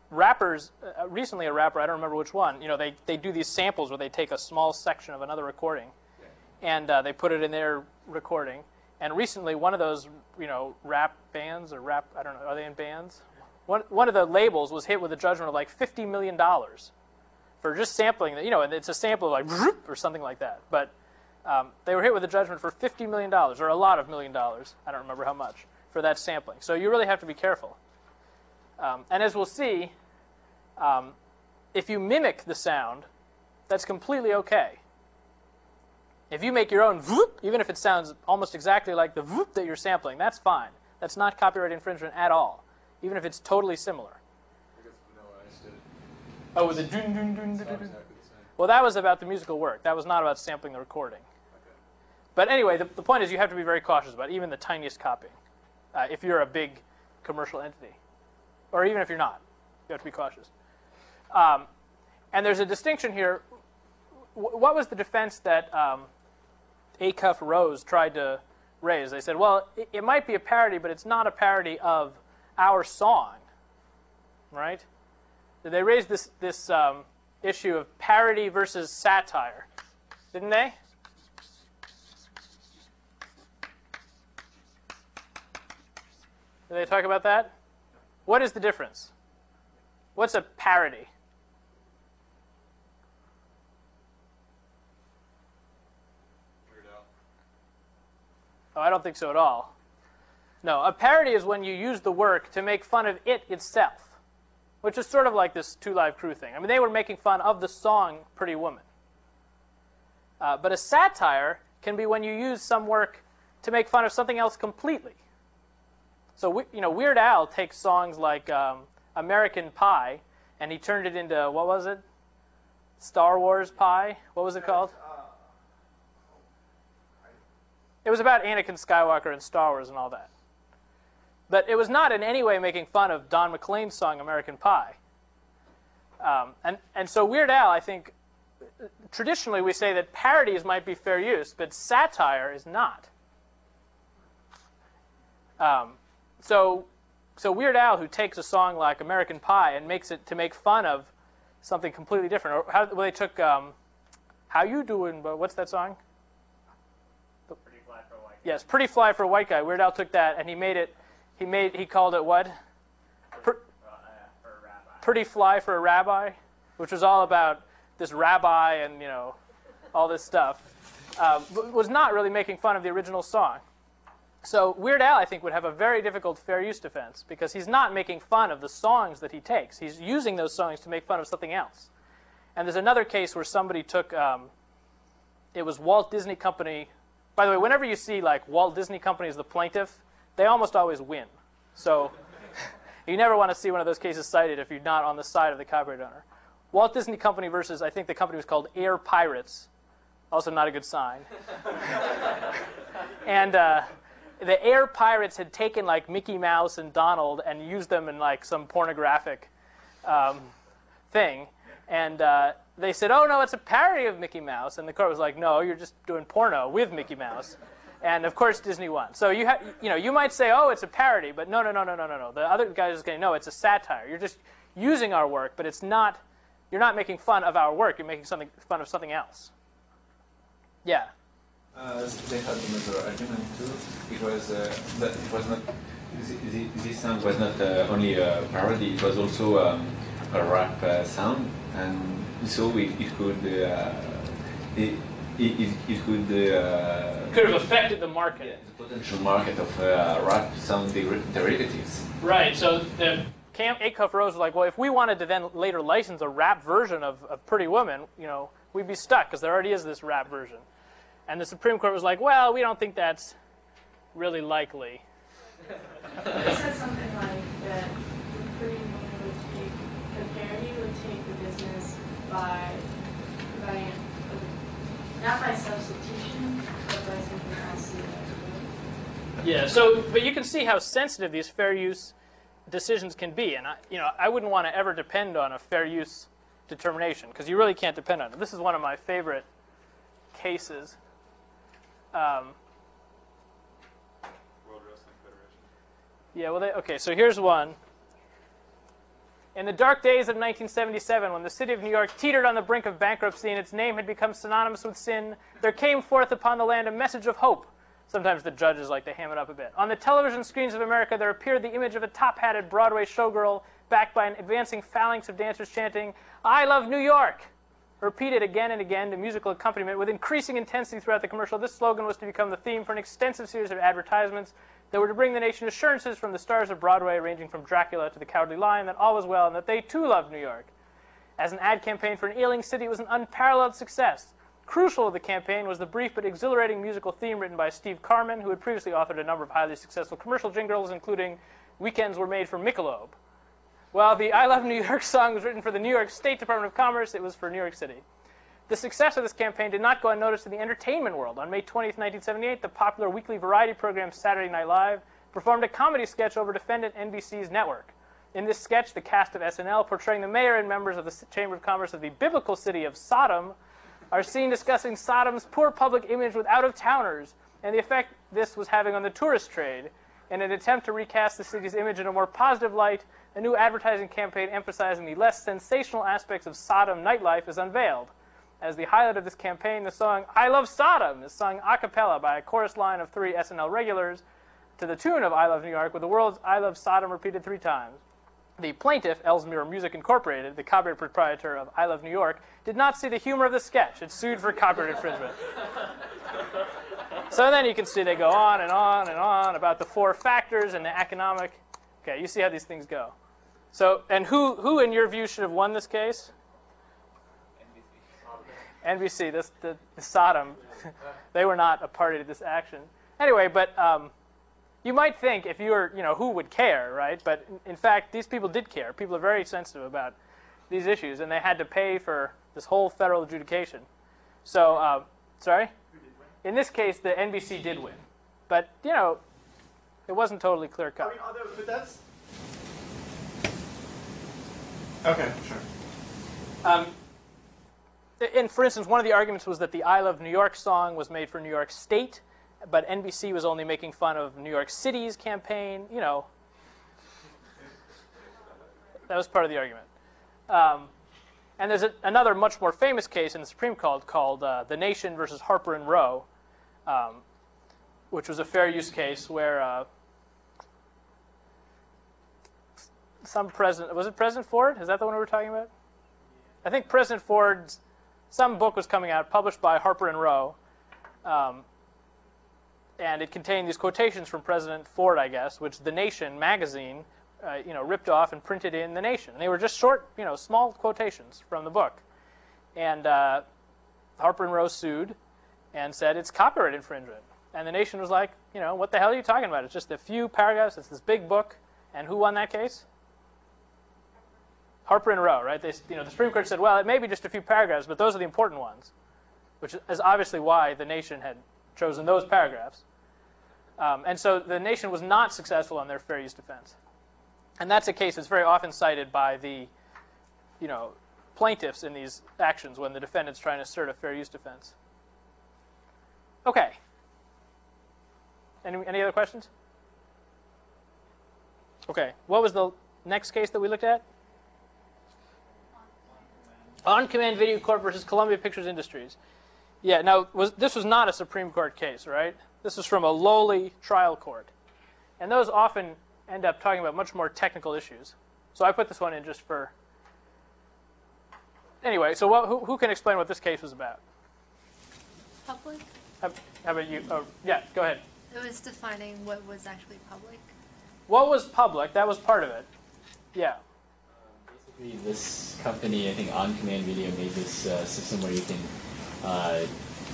rappers, recently a rapper, I don't remember which one, they do these samples where they take a small section of another recording and they put it in their recording. And recently one of those, rap bands or rap, I don't know, are they in bands? One of the labels was hit with a judgment of like $50 million for just sampling, and it's a sample of like, or something like that. But they were hit with a judgment for $50 million, or a lot of $1 million, I don't remember how much, for that sampling. So you really have to be careful. And as we'll see, if you mimic the sound, that's completely okay. If you make your own whoop, even if it sounds almost exactly like the whoop that you're sampling, that's fine. That's not copyright infringement at all, even if it's totally similar. I guess Vanilla Ice did. Oh, was it dun dun dun dun It's not dun? exactly the same. Well, that was about the musical work. That was not about sampling the recording. Okay. But anyway, the point is you have to be very cautious about even the tiniest copying if you're a big commercial entity. Or even if you're not, you have to be cautious. And there's a distinction here. What was the defense that Acuff Rose tried to raise? They said, well, it might be a parody, but it's not a parody of our song, right? They raised this issue of parody versus satire, didn't they? Did they talk about that? What is the difference? What's a parody? Weird Al. Oh, I don't think so at all. No, a parody is when you use the work to make fun of it itself, which is sort of like this Two Live Crew thing. I mean, they were making fun of the song Pretty Woman. But a satire can be when you use some work to make fun of something else completely. So, Weird Al takes songs like American Pie, and he turned it into, what was it? Star Wars Pie? What was it called? It was about Anakin Skywalker and Star Wars and all that. But it was not in any way making fun of Don McLean's song American Pie. And so Weird Al, I think, traditionally we say that parodies might be fair use, but satire is not. So Weird Al, who takes a song like American Pie and makes it to make fun of something completely different. Or they took How You Doing, but what's that song? Pretty Fly for a White Guy. Yes, Pretty Fly for a White Guy. Weird Al took that and he called it what? For a rabbi. Pretty Fly for a Rabbi, which was all about this rabbi and all this stuff. Was not really making fun of the original song. So Weird Al, I think, would have a very difficult fair use defense because he's not making fun of the songs that he takes. He's using those songs to make fun of something else. And there's another case where somebody took, it was Walt Disney Company. By the way, whenever you see like Walt Disney Company as the plaintiff, they almost always win. So you never want to see one of those cases cited if you're not on the side of the copyright owner. Walt Disney Company versus, I think the company was called Air Pirates. Also not a good sign. And the Air Pirates had taken like Mickey Mouse and Donald and used them in like some pornographic thing. And they said, oh, no, it's a parody of Mickey Mouse. And the court was like, no, you're just doing porno with Mickey Mouse. And, of course, Disney won. So you might say, oh, it's a parody. But no. The other guy is going, no, it's a satire. You're just using our work, but it's not. You're not making fun of our work. You're making fun of something else. Yeah. They had another argument too. It was that it was not. This sound was not only a parody. It was also a rap sound, and so it could. It could have affected the market. Yeah, the potential market of rap sound derivatives. Right. So the Acuff Rose was like, well, if we wanted to then later license a rap version of Pretty Woman, we'd be stuck because there already is this rap version. And the Supreme Court was like, well, we don't think that's really likely. They said something like that Pretty Woman would take, the parody would take the business by not by substitution, but by something else. Yeah, but you can see how sensitive these fair use decisions can be. And I wouldn't want to ever depend on a fair use determination because you really can't depend on it. This is one of my favorite cases. World Wrestling Federation. Yeah, well, okay, so here's one. In the dark days of 1977, when the city of New York teetered on the brink of bankruptcy and its name had become synonymous with sin, there came forth upon the land a message of hope. Sometimes the judges like to ham it up a bit. On the television screens of America, there appeared the image of a top-hatted Broadway showgirl backed by an advancing phalanx of dancers chanting, "I love New York!" Repeated again and again to musical accompaniment with increasing intensity throughout the commercial, this slogan was to become the theme for an extensive series of advertisements that were to bring the nation assurances from the stars of Broadway, ranging from Dracula to the Cowardly Lion, that all was well and that they too loved New York. As an ad campaign for an ailing city, it was an unparalleled success. Crucial to the campaign was the brief but exhilarating musical theme written by Steve Carman, who had previously authored a number of highly successful commercial jingles, including Weekends Were Made for Michelob. While the I Love New York song was written for the New York State Department of Commerce, it was for New York City. The success of this campaign did not go unnoticed in the entertainment world. On May 20th, 1978, the popular weekly variety program Saturday Night Live performed a comedy sketch over defendant NBC's network. In this sketch, the cast of SNL, portraying the mayor and members of the Chamber of Commerce of the biblical city of Sodom, are seen discussing Sodom's poor public image with out-of-towners and the effect this was having on the tourist trade. In an attempt to recast the city's image in a more positive light, a new advertising campaign emphasizing the less sensational aspects of Sodom nightlife is unveiled. As the highlight of this campaign, the song "I Love Sodom" is sung a cappella by a chorus line of 3 SNL regulars to the tune of "I Love New York," with the words "I Love Sodom" repeated 3 times. The plaintiff, Ellesmere Music Incorporated, the copyright proprietor of "I Love New York," did not see the humor of the sketch. It sued for copyright infringement. So then you can see they go on and on and on about the four factors and the economic. Okay, you see how these things go. So, and who in your view should have won this case? NBC, the Sodom. They were not a party to this action. Anyway, but you might think if you were, who would care, right? But in fact, these people did care. People are very sensitive about these issues, and they had to pay for this whole federal adjudication. So, sorry? In this case, the NBC did win. But, it wasn't totally clear-cut. I mean, but that's... Okay, sure. And for instance, one of the arguments was that the I Love New York song was made for New York State, but NBC was only making fun of New York City's campaign. That was part of the argument. And there's another much more famous case in the Supreme Court called The Nation versus Harper and Row, which was a fair use case where some president, was it President Ford? Is that the one we were talking about? I think President Ford's, some book was coming out, published by Harper and Row, and it contained these quotations from President Ford, I guess, which The Nation magazine, ripped off and printed in The Nation. And they were just short, small quotations from the book. And Harper and Row sued and said it's copyright infringement. And The Nation was like, what the hell are you talking about? It's just a few paragraphs. It's this big book. And who won that case? Harper and Row, right? The Supreme Court said, well, it may be just a few paragraphs, but those are the important ones, which is obviously why The Nation had chosen those paragraphs. And so The Nation was not successful on their fair use defense. And that's a case that's very often cited by the, plaintiffs in these actions when the defendant's trying to assert a fair use defense. Okay. Any other questions? Okay. What was the next case that we looked at? On Command Video Corp versus Columbia Pictures Industries. Yeah, now, this was not a Supreme Court case, right? This was from a lowly trial court. And those often end up talking about much more technical issues. So I put this one in just for... Anyway, so who can explain what this case was about? Public? How about you? Oh, yeah, go ahead. It was defining what was actually public. What was public? That was part of it. Yeah. Basically, this company, I think On Command Video, made this system where you can,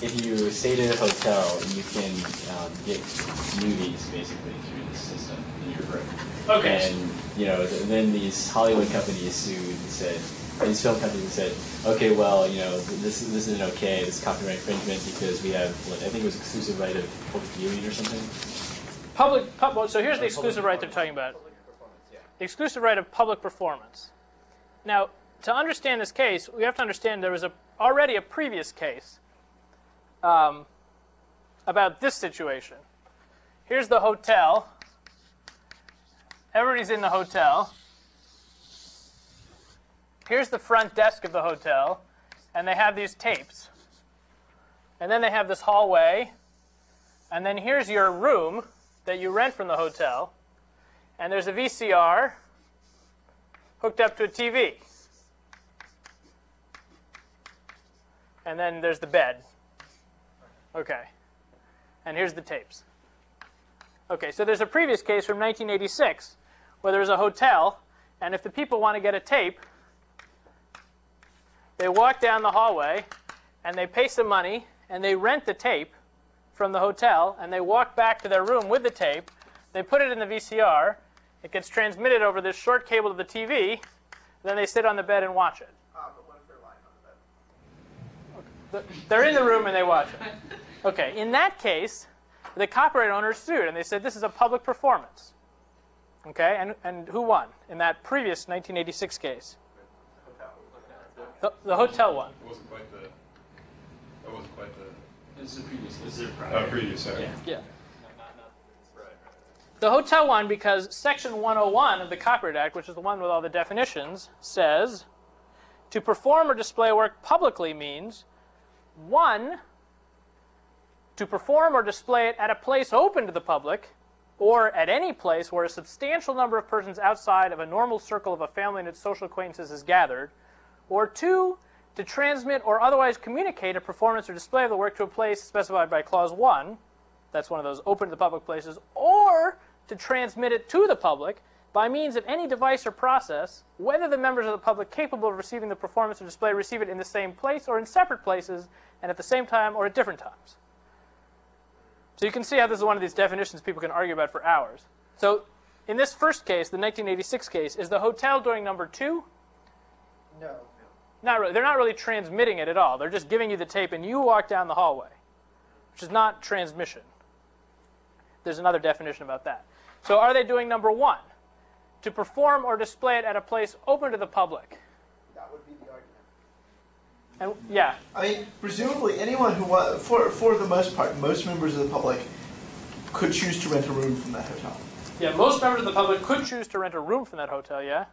if you stay at a hotel, you can get movies basically through this system in your room. Okay. And then these Hollywood companies sued and said, these film companies said, okay, well, this isn't okay. This is copyright infringement because we have, I think it was exclusive right of public viewing or something. So here's the exclusive right they're talking about. The exclusive right of public performance. Now, to understand this case, we have to understand there was already a previous case about this situation. Here's the hotel. Everybody's in the hotel. Here's the front desk of the hotel, and they have these tapes. And then they have this hallway, and then here's your room that you rent from the hotel, and there's a VCR hooked up to a TV. And then there's the bed. Okay. And here's the tapes. Okay, so there's a previous case from 1986 where there's a hotel, and if the people want to get a tape, they walk down the hallway, and they pay some money, and they rent the tape from the hotel, and they walk back to their room with the tape. They put it in the VCR. It gets transmitted over this short cable to the TV. Then they sit on the bed and watch it. But what if they're lying on the bed? They're in the room and they watch it. Okay, in that case, the copyright owners sued, and they said this is a public performance. Okay, and who won in that previous 1986 case? The hotel one. It wasn't quite the. That wasn't quite the. This is a previous. This is previous. Sorry. Yeah. The hotel one, because Section 101 of the Copyright Act, which is the one with all the definitions, says to perform or display a work publicly means, 1, to perform or display it at a place open to the public, or at any place where a substantial number of persons outside of a normal circle of a family and its social acquaintances is gathered, or 2, to transmit or otherwise communicate a performance or display of the work to a place specified by Clause 1, That's one of those open to the public places. Or to transmit it to the public by means of any device or process, whether the members of the public capable of receiving the performance or display receive it in the same place or in separate places and at the same time or at different times. So you can see how this is one of these definitions people can argue about for hours. So in this first case, the 1986 case, is the hotel doing number 2? No. Not really. They're not really transmitting it at all. They're just giving you the tape and you walk down the hallway, which is not transmission. There's another definition about that. So are they doing number 1? To perform or display it at a place open to the public? That would be the argument. And, yeah. I mean, presumably anyone who for the most part, most members of the public could choose to rent a room from that hotel. Yeah, most members of the public could choose to rent a room from that hotel, yeah?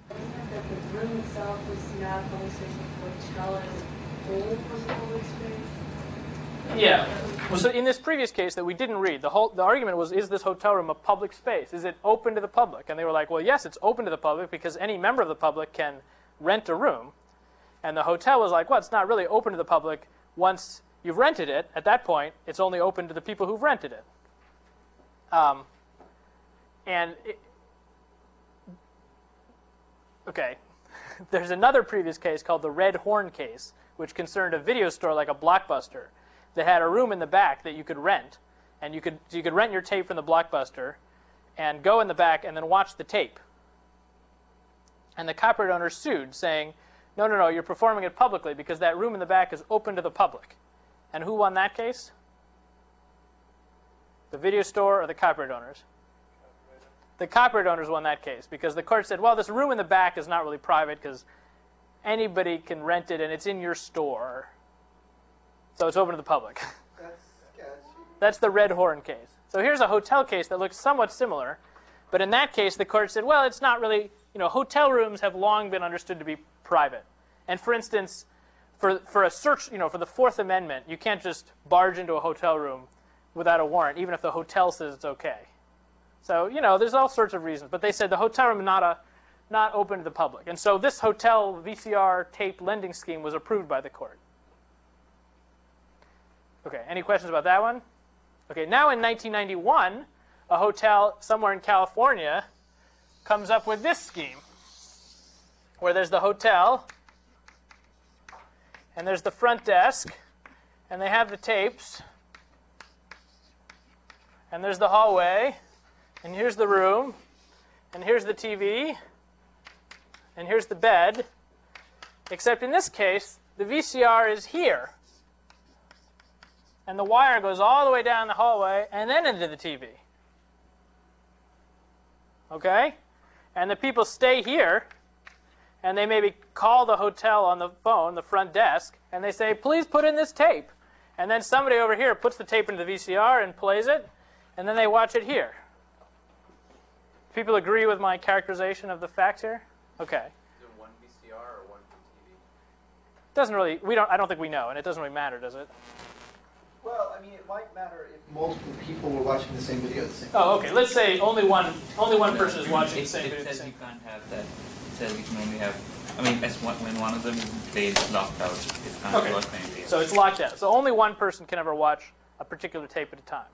That the room itself is not a public space, the hotel as a whole was a public space. Yeah. Well, so in this previous case that we didn't read, the argument was, is this hotel room a public space? Is it open to the public? And they were like, well, yes, it's open to the public because any member of the public can rent a room. And the hotel was like, well, it's not really open to the public. Once you've rented it, at that point, it's only open to the people who've rented it. Okay, there's another previous case called the Red Horn case, which concerned a video store like a Blockbuster that had a room in the back that you could rent. And you could rent your tape from the Blockbuster and go in the back and then watch the tape. And the copyright owner sued, saying, no, no, no, you're performing it publicly because that room in the back is open to the public. And who won that case? The video store or the copyright owners? The copyright owners won that case because the court said, well, this room in the back is not really private because anybody can rent it and it's in your store. So it's open to the public. That's sketchy. That's the Red Horn case. So here's a hotel case that looks somewhat similar. But in that case, the court said, well, it's not really, hotel rooms have long been understood to be private. And for instance, for a search, for the Fourth Amendment, you can't just barge into a hotel room without a warrant, even if the hotel says it's okay. So, there's all sorts of reasons. But they said the hotel room is not open to the public. And so this hotel VCR tape lending scheme was approved by the court. Okay, any questions about that one? Okay, now in 1991, a hotel somewhere in California comes up with this scheme, where there's the hotel, and there's the front desk, and they have the tapes, and there's the hallway, and here's the room, and here's the TV, and here's the bed, except in this case, the VCR is here. And the wire goes all the way down the hallway and then into the TV. Okay? And the people stay here, and they maybe call the hotel on the phone, the front desk, and they say, please put in this tape. And then somebody over here puts the tape into the VCR and plays it, and then they watch it here. People agree with my characterization of the facts here? Okay. Is it one VCR or one TV? Doesn't really, I don't think we know, and it doesn't really matter, does it? Well, I mean, it might matter if multiple people were watching the same video at the same time. Oh, okay. Let's say only one person is watching the same video. It says you can't have that. It says you can only have. I mean, when one of them is locked out, it can't watch many videos. So it's locked out. So only one person can ever watch a particular tape at a time.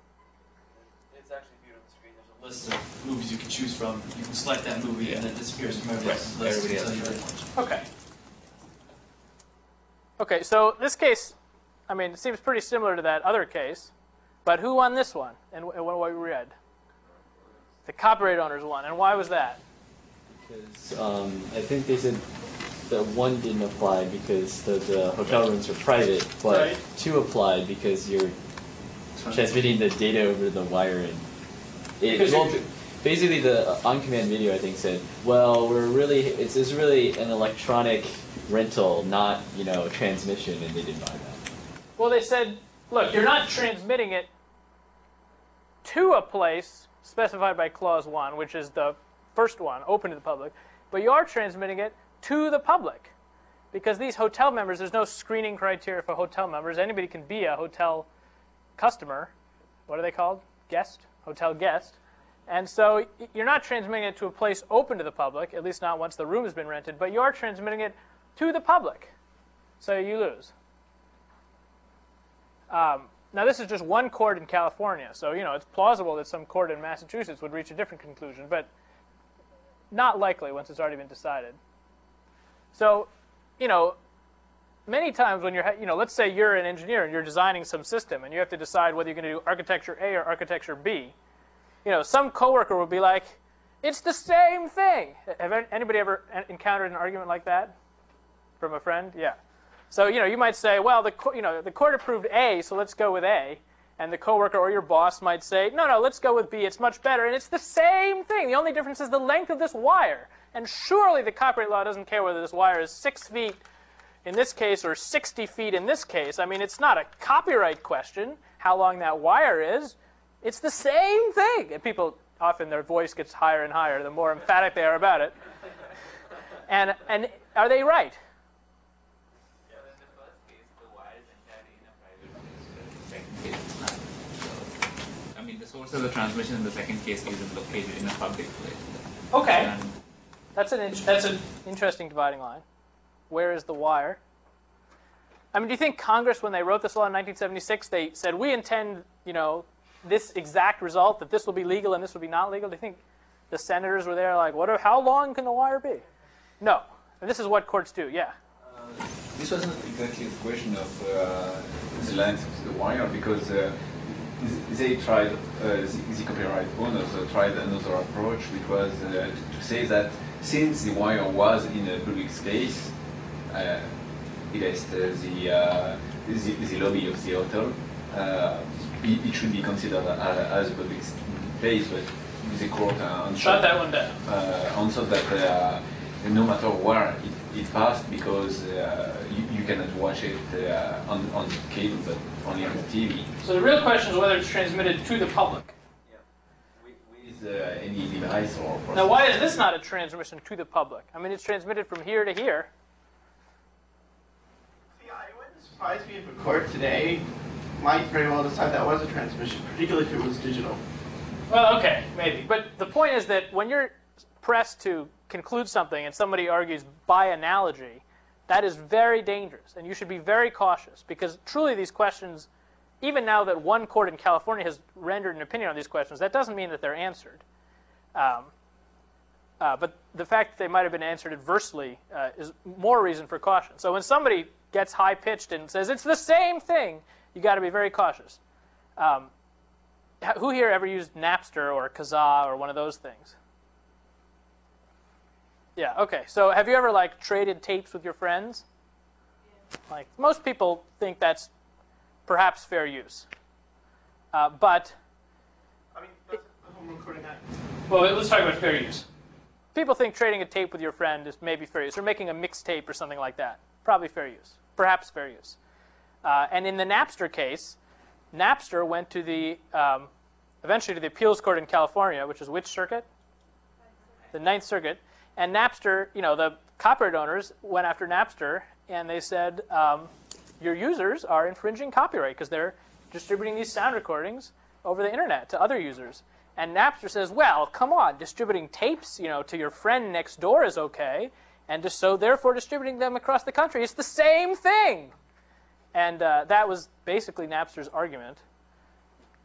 It's actually viewed on the screen. There's a list of movies you can choose from. You can select that movie, and it disappears from everybody else's list until you watch. Okay. Okay. So this case, I mean, it seems pretty similar to that other case, but who won this one? And what we read? The copyright owners won. And why was that? Because I think they said that one didn't apply because the hotel rooms are private, but two applied because you're transmitting the data over the wire. And basically, the on-command video I think said, well, it's really an electronic rental, not transmission, and they didn't buy that. Well, they said, look, you're not transmitting it to a place specified by Clause 1, which is the first one, open to the public, but you are transmitting it to the public. Because these hotel members, there's no screening criteria for hotel members. Anybody can be a hotel customer. What are they called? Guest? Hotel guest. And so you're not transmitting it to a place open to the public, at least not once the room has been rented, but you are transmitting it to the public. So you lose. Now, this is just one court in California, so it's plausible that some court in Massachusetts would reach a different conclusion, but not likely once it's already been decided. So, many times when you're, let's say you're an engineer and you're designing some system, and you have to decide whether you're going to do architecture A or architecture B. Some coworker will be like, "It's the same thing." Have anybody ever encountered an argument like that from a friend? Yeah. So, you might say, well, the court approved A, so let's go with A. And the coworker or your boss might say, no, let's go with B. It's much better. And it's the same thing. The only difference is the length of this wire. And surely the copyright law doesn't care whether this wire is 6 feet in this case or 60 feet in this case. I mean, it's not a copyright question how long that wire is. It's the same thing. And people, often their voice gets higher and higher the more emphatic they are about it. And are they right? I mean, the source of the transmission in the second case isn't located in a public place. Okay. And That's an interesting dividing line. Where is the wire? I mean, do you think Congress, when they wrote this law in 1976, they said, we intend, this exact result, that this will be legal and this will be not legal? Do you think the senators were there like, how long can the wire be? No. And this is what courts do, yeah. This wasn't exactly the question of the length of the wire, because they tried, the copyright owners tried another approach, which was to say that since the wire was in a public space, against the lobby of the hotel, it should be considered as a public place, but the court shut that one down. Answered that no matter where it passed, because you cannot watch it on cable, but only on the TV. So the real question is whether it's transmitted to the public. With any device or process. Now, why is this not a transmission to the public? I mean, it's transmitted from here to here. See, it wouldn't surprise me if a court today might very well decide that was a transmission, particularly if it was digital. Well, okay, maybe. But the point is that when you're pressed to conclude something and somebody argues by analogy, that is very dangerous, and you should be very cautious, because truly these questions, even now that one court in California has rendered an opinion on these questions, that doesn't mean that they're answered. But the fact that they might have been answered adversely is more reason for caution. So when somebody gets high-pitched and says, it's the same thing, you got to be very cautious. Who here ever used Napster or Kazaa or one of those things? Yeah, okay. So have you ever traded tapes with your friends? Yeah. Most people think that's perhaps fair use. But I mean, that's the home recording act. Well, let's talk about fair use. People think trading a tape with your friend is maybe fair use, or making a mixtape or something like that. Probably fair use. Perhaps fair use. And in the Napster case, Napster went to the eventually to the appeals court in California, which is which circuit? The Ninth Circuit. And Napster, the copyright owners went after Napster, and they said, your users are infringing copyright because they're distributing these sound recordings over the internet to other users. And Napster says, well, come on, distributing tapes, to your friend next door is okay, and so therefore distributing them across the country is the same thing. And that was basically Napster's argument.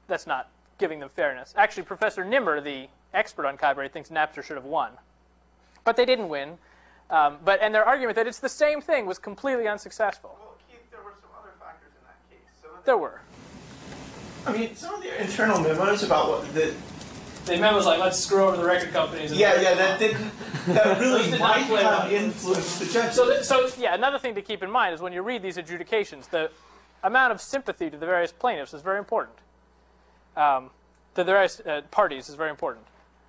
That's not giving them fairness. Actually, Professor Nimmer, the expert on copyright, thinks Napster should have won. But they didn't win. And their argument that it's the same thing was completely unsuccessful. Well, Keith, there were some other factors in that case. There were. I mean, some of the internal memos about what the memos like, let's screw over the record companies. That really might have influenced the judge. So another thing to keep in mind is when you read these adjudications, the amount of sympathy to the various plaintiffs is very important. To the various parties is very important.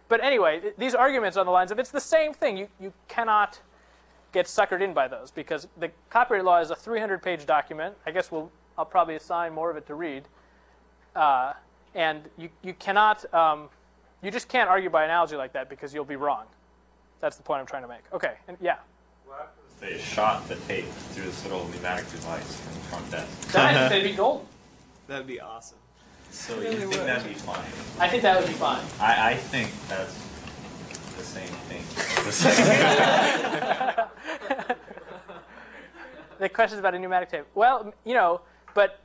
But anyway, these arguments on the lines of it's the same thing, you cannot get suckered in by those, because the copyright law is a 300-page document. I guess I'll probably assign more of it to read. And you cannot, you just can't argue by analogy like that because you'll be wrong. That's the point I'm trying to make. Okay, and yeah. What happens if they shot the tape through this little pneumatic device in the front desk? Then they'd be golden. That'd be awesome. So you think that'd be fine? I think that would be fine. I think that's the same thing. The question's about a pneumatic tape. Well, but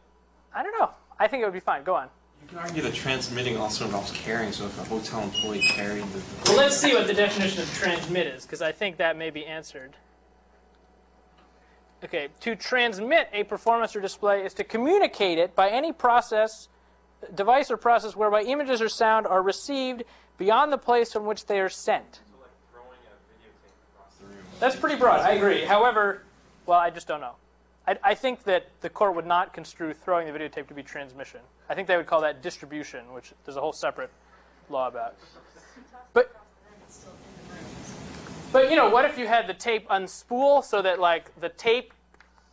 I don't know. I think it would be fine. Go on. You can argue that transmitting also involves carrying, so if a hotel employee carried the... Well, let's see what the definition of transmit is, because I think that may be answered. Okay, to transmit a performance or display is to communicate it by any process, device or process whereby images or sound are received beyond the place from which they are sent. So like throwing a videotape across the room. That's pretty broad, I agree. However, well, I just don't know. I think that the court would not construe throwing the videotape to be transmission. I think they would call that distribution, which there's a whole separate law about. But you know, what if you had the tape unspool so that like the tape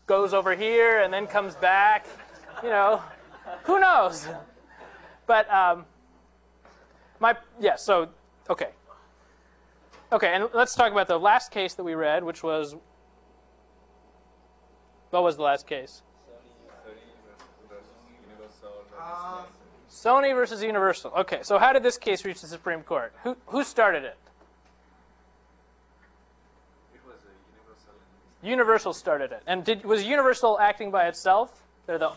goes over here and then comes back? You know, who knows? But okay, and let's talk about the last case that we read, which was, what was the last case? Sony versus Universal. Okay, so how did this case reach the Supreme Court? Who started it? Universal started it. And was Universal acting by itself? They're the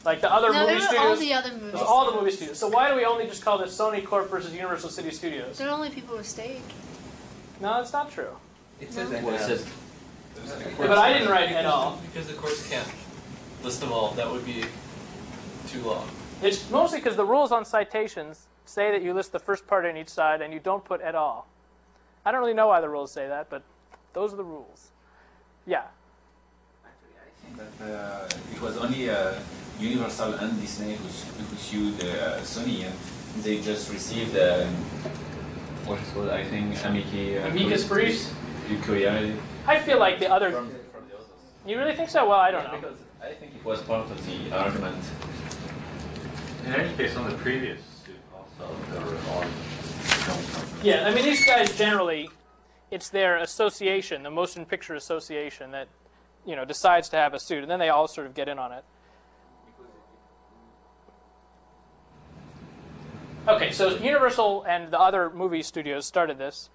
other No, movie they were studios? all the other movie It was all the movie studios. So why do we only just call this Sony Corp versus Universal City Studios? They're only people with stake. No, that's not true. It says No. that. It says But I didn't write it at all. Because the courts can't list them all. That would be too long. It's mostly because the rules on citations say that you list the first part on each side and you don't put et al. I don't really know why the rules say that, but those are the rules. Yeah. That it was only Universal and Disney who sued Sony, and they just received what is called, I think, Amicus briefs? Curiosity. I feel like the other... From the others. You really think so? Well, I don't know. Because I think it was part of the argument. In any case, on the previous suit also, there were all film companies. Yeah, I mean, these guys generally, it's their association, the Motion Picture Association, that decides to have a suit, and then they all sort of get in on it. Okay, so Universal and the other movie studios started this.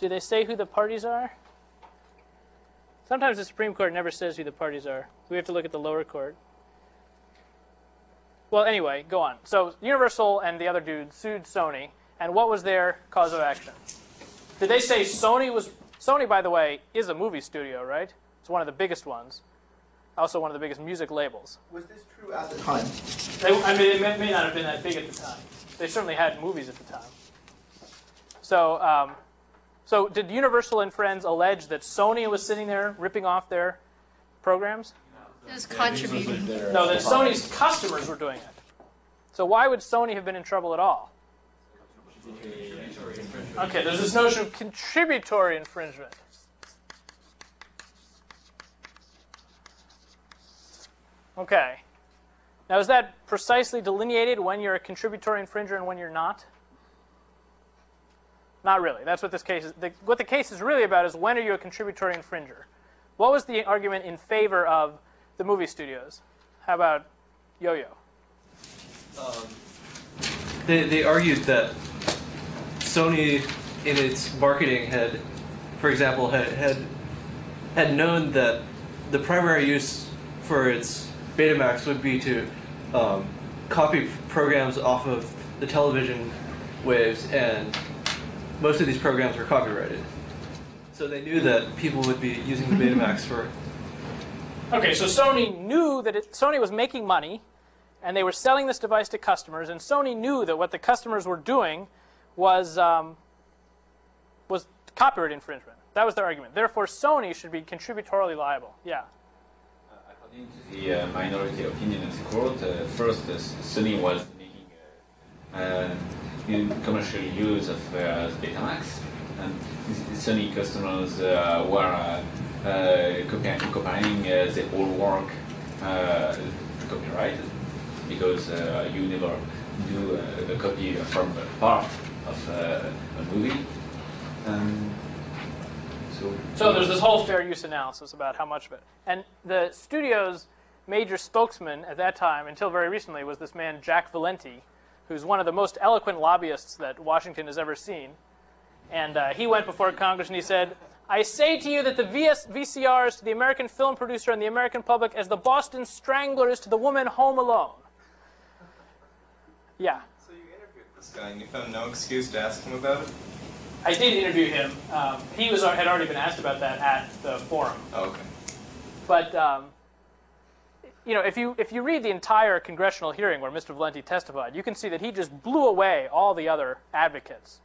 Do they say who the parties are? Sometimes the Supreme Court never says who the parties are. We have to look at the lower court. Well, anyway, go on. So Universal and the other dude sued Sony, and what was their cause of action? Did they say Sony was... Sony, by the way, is a movie studio, right? It's one of the biggest ones. Also one of the biggest music labels. Was this true at the time? It may not have been that big at the time. They certainly had movies at the time. So, so did Universal and Friends allege that Sony was sitting there ripping off their programs? It was contributing. No, that Sony's customers were doing it. So why would Sony have been in trouble at all? Okay, there's this notion of contributory infringement. Okay. Now, is that precisely delineated when you're a contributory infringer and when you're not? Not really. That's what this case is. What the case is really about is when are you a contributory infringer? What was the argument in favor of the movie studios? How about Yo-Yo? They argued that Sony, in its marketing, had, for example, had known that the primary use for its Betamax would be to copy programs off of the television waves, and most of these programs were copyrighted. So they knew that people would be using the Betamax for... Okay, so Sony knew that Sony was making money, and they were selling this device to customers, and Sony knew that what the customers were doing was copyright infringement. That was their argument. Therefore, Sony should be contributorily liable. Yeah. According to the minority opinion of the court, first Sony was making commercial use of Betamax, and Sony customers were copying the whole work copyrighted, because you never do a copy from a part of a movie. So there's this whole fair use analysis about how much of it. And the studio's major spokesman at that time, until very recently, was this man Jack Valenti, who's one of the most eloquent lobbyists that Washington has ever seen. And he went before Congress and he said, I say to you that the VCR is to the American film producer and the American public as the Boston Strangler is to the woman home alone. Yeah. So you interviewed this guy and you found no excuse to ask him about it? I did interview him. He had already been asked about that at the forum. Oh, okay. But you know, if you read the entire congressional hearing where Mr. Valenti testified, you can see that he just blew away all the other advocates,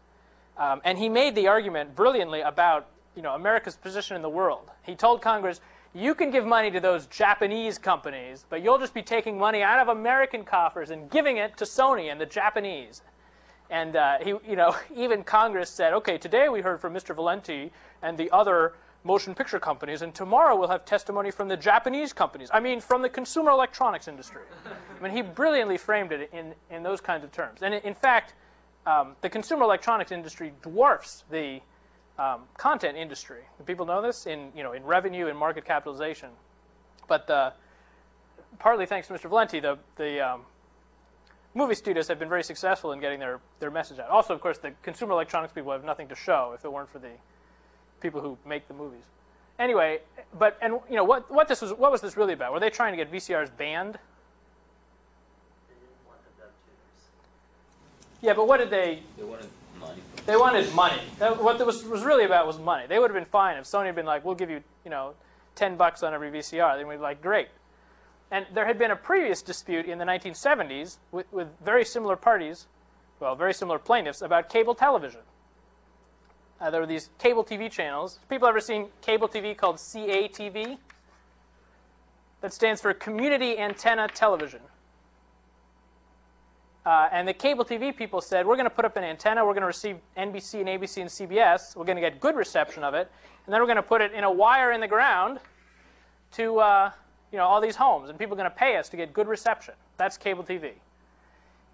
and he made the argument brilliantly about America's position in the world. He told Congress, you can give money to those Japanese companies, but you'll just be taking money out of American coffers and giving it to Sony and the Japanese. And even Congress said, okay, today we heard from Mr. Valenti and the other motion picture companies, and tomorrow we'll have testimony from the Japanese companies. I mean, from the consumer electronics industry. I mean, he brilliantly framed it in those kinds of terms. And in fact, the consumer electronics industry dwarfs the content industry. People know this in revenue and market capitalization. But partly thanks to Mr. Valenti, the movie studios have been very successful in getting their message out. Also, of course, the consumer electronics people have nothing to show if it weren't for the people who make the movies. Anyway, what was this really about? Were they trying to get VCRs banned? Yeah, but what did they? They wanted money. They wanted money. What this was really about was money. They would have been fine if Sony had been like, "We'll give you, $10 on every VCR." They would be like, "Great." And there had been a previous dispute in the 1970s with very similar parties, well, very similar plaintiffs about cable television. There were these cable TV channels. People ever seen cable TV called CATV? That stands for Community Antenna Television. And the cable TV people said, we're going to put up an antenna, we're going to receive NBC and ABC and CBS, we're going to get good reception of it, and then we're going to put it in a wire in the ground to all these homes, and people are going to pay us to get good reception. That's cable TV.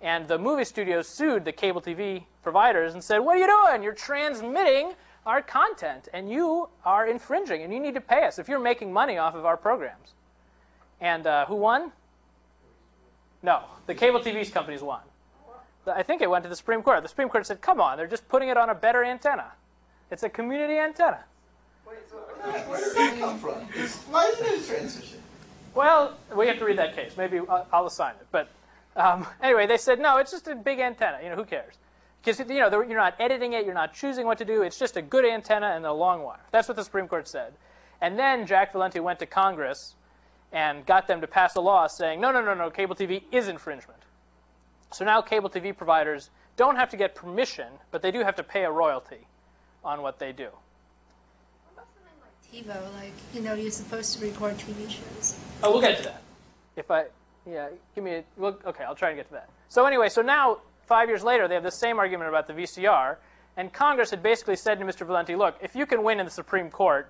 And the movie studios sued the cable TV providers and said, what are you doing? You're transmitting our content, and you are infringing, and you need to pay us if you're making money off of our programs. And who won? No, the cable TV companies won. I think it went to the Supreme Court. The Supreme Court said, come on, they're just putting it on a better antenna. It's a community antenna. Wait, so where does that come from? Why isn't it a transition? Well, we have to read that case. Maybe I'll assign it. But anyway, they said, no, it's just a big antenna. Who cares? Because you're not editing it. You're not choosing what to do. It's just a good antenna and a long wire. That's what the Supreme Court said. And then Jack Valenti went to Congress and got them to pass a law saying, no, cable TV is infringement. So now cable TV providers don't have to get permission, but they do have to pay a royalty on what they do. What about something like TiVo? Like, you're supposed to record TV shows. Oh, we'll get to that. Okay, I'll try and get to that. So anyway, now 5 years later, they have the same argument about the VCR, and Congress had basically said to Mr. Valenti, look, if you can win in the Supreme Court,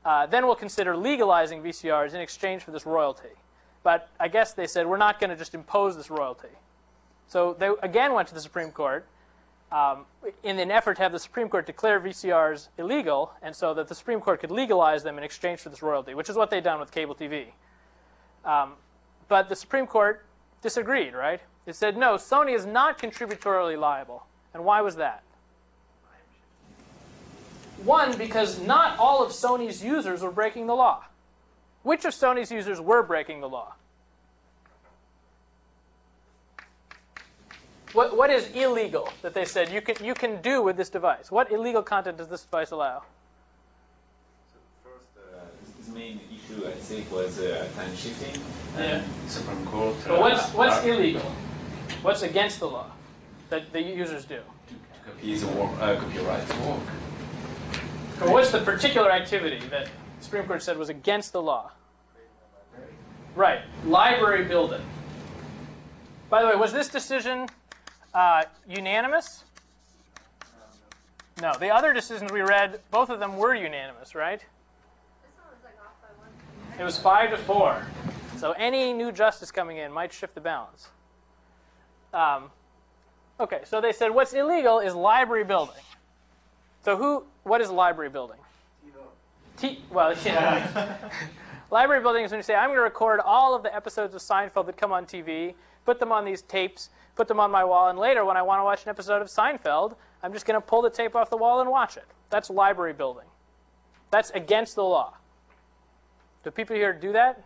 then we'll consider legalizing VCRs in exchange for this royalty. But I guess they said, we're not going to just impose this royalty. So they again went to the Supreme Court in an effort to have the Supreme Court declare VCRs illegal, and so that the Supreme Court could legalize them in exchange for this royalty, which is what they'd done with cable TV. But the Supreme Court disagreed, right? It said, no, Sony is not contributorily liable. And why was that? One, because not all of Sony's users were breaking the law. Which of Sony's users were breaking the law? What is illegal that they said you can do with this device? What illegal content does this device allow? So first, his main issue, I think, was time shifting. Yeah. Supreme Court. But what's illegal? What's against the law that the users do? To copy the copyright work. Or what's the particular activity that the Supreme Court said was against the law? Right, library building. By the way, was this decision unanimous? No, the other decisions we read, both of them were unanimous, right? This one was off by 1. It was 5-4. So any new justice coming in might shift the balance. Okay, so they said what's illegal is library building. So what is library building? Library building is when you say, I'm going to record all of the episodes of Seinfeld that come on TV, put them on these tapes, put them on my wall, and later when I want to watch an episode of Seinfeld, I'm just going to pull the tape off the wall and watch it. That's library building. That's against the law. Do people here do that?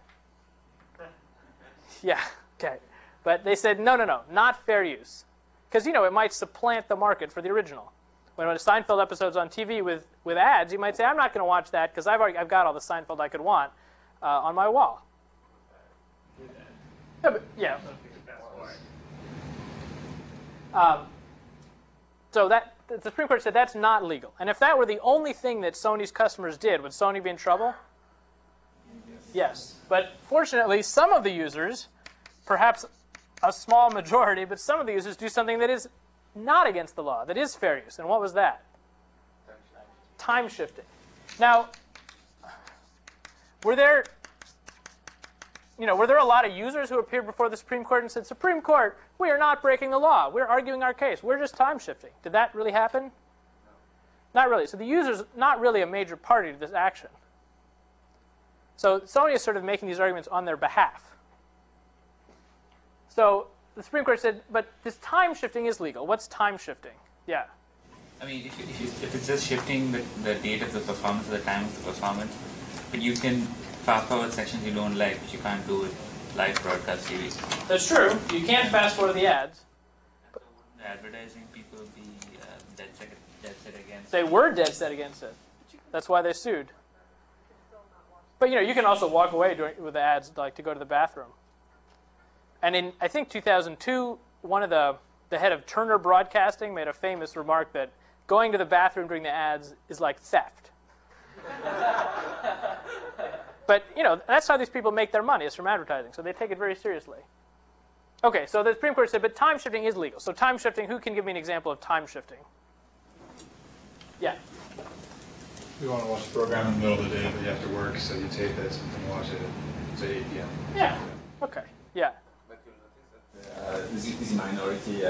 Yeah, okay. But they said, no, not fair use. Because, it might supplant the market for the original. When a Seinfeld episode's on TV with ads, you might say, I'm not going to watch that because I've got all the Seinfeld I could want on my wall. Yeah. So the Supreme Court said that's not legal. And if that were the only thing that Sony's customers did, would Sony be in trouble? Yes. But fortunately, some of the users, perhaps a small majority, but some of the users do something that is not against the law, that is fair use. And what was that? Time shifting. Now, were there a lot of users who appeared before the Supreme Court and said, Supreme Court, we are not breaking the law. We're arguing our case. We're just time shifting. Did that really happen? No. Not really. So the user's not really a major party to this action. So Sony is sort of making these arguments on their behalf. So the Supreme Court said, but this time shifting is legal. What's time shifting? Yeah. I mean, if it's just shifting the date of the performance, the time of the performance, but you can fast forward sections you don't like, which you can't do with live broadcast series. That's true. You can't fast forward the ads. So wouldn't the advertising people be dead set against it? They were dead set against it. That's why they sued. But you can also walk away with the ads, like to go to the bathroom. And in, I think, 2002, one of the head of Turner Broadcasting made a famous remark that going to the bathroom during the ads is like theft. But, that's how these people make their money, is from advertising. So they take it very seriously. Okay, so the Supreme Court said, but time shifting is legal. So time shifting, who can give me an example of time shifting? Yeah. We want to watch a program in the middle of the day, but you have to work, so you tape it and watch it at, say, 8 p.m. Yeah. Okay. Yeah. The minority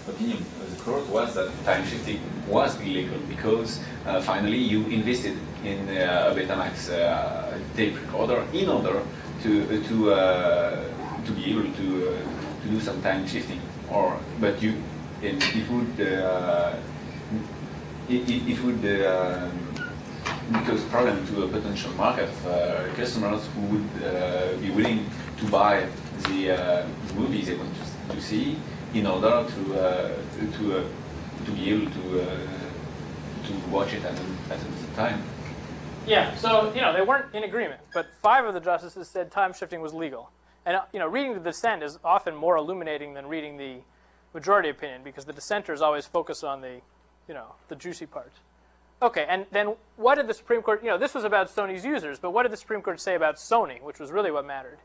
opinion of the court was that time shifting was illegal because finally you invested in a Betamax tape recorder in order to be able to do some time shifting. It would cause problem to a potential market of customers who would be willing to buy the movies they want to see in order to be able to watch it at the time. Yeah, so, they weren't in agreement, but 5 of the justices said time shifting was legal. And, reading the dissent is often more illuminating than reading the majority opinion, because the dissenters always focus on the, the juicy parts. Okay, and then what did the Supreme Court, this was about Sony's users, but what did the Supreme Court say about Sony, which was really what mattered?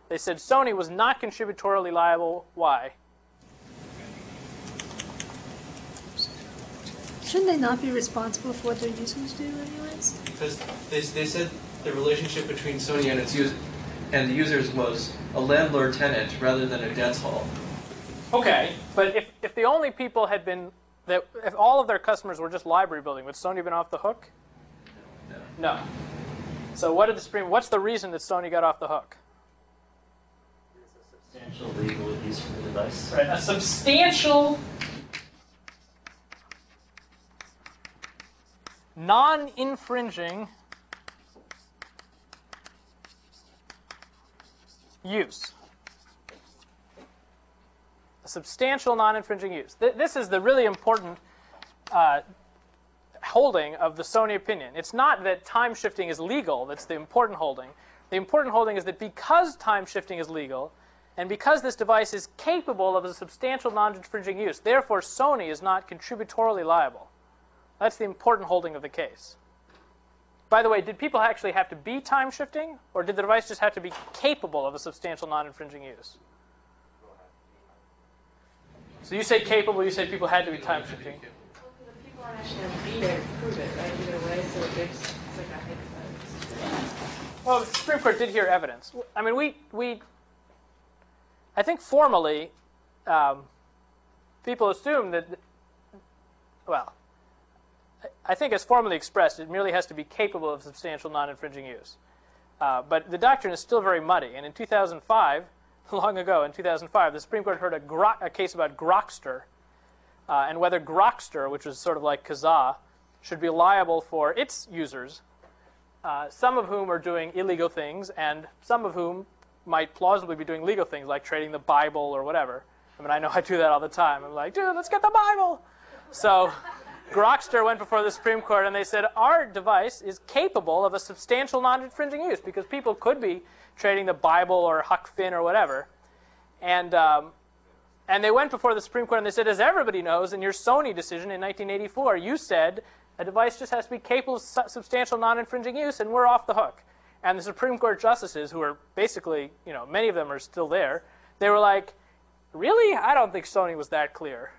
They said Sony was not contributorily liable. Why? Shouldn't they not be responsible for what their users do anyways? Because they said the relationship between Sony and its and the users was a landlord-tenant rather than a debts hall. Okay, but if the only people had been, if all of their customers were just library building, would Sony have been off the hook? No. So what's the reason that Sony got off the hook? Substantial legal use for the device. Right, a substantial non-infringing use. A substantial non-infringing use. This is the really important holding of the Sony opinion. It's not that time shifting is legal that's the important holding. The important holding is that because time shifting is legal, and because this device is capable of a substantial non-infringing use, therefore Sony is not contributorily liable. That's the important holding of the case. By the way, did people actually have to be time shifting, or did the device just have to be capable of a substantial non-infringing use? So you say capable, you say people had to be time shifting. Well, the people aren't actually going to be there to prove it, right? Either way, so it's like a hypothetical. Well, the Supreme Court did hear evidence. I mean, I think formally, people assume that, well, I think as formally expressed, it merely has to be capable of substantial non-infringing use. But the doctrine is still very muddy. And in 2005, long ago, in 2005, the Supreme Court heard a case about Grokster, and whether Grokster, which was sort of like Kazaa, should be liable for its users some of whom are doing illegal things, and some of whom might plausibly be doing legal things, like trading the Bible or whatever. I mean, I know I do that all the time. I'm like, dude, let's get the Bible. So Grokster went before the Supreme Court, and they said, our device is capable of a substantial non-infringing use, because people could be trading the Bible or Huck Finn or whatever. And they went before the Supreme Court, and they said, as everybody knows, in your Sony decision in 1984, you said a device just has to be capable of substantial non-infringing use, and we're off the hook. And the Supreme Court justices, who are basically, many of them are still there, they were like, really? I don't think Sony was that clear.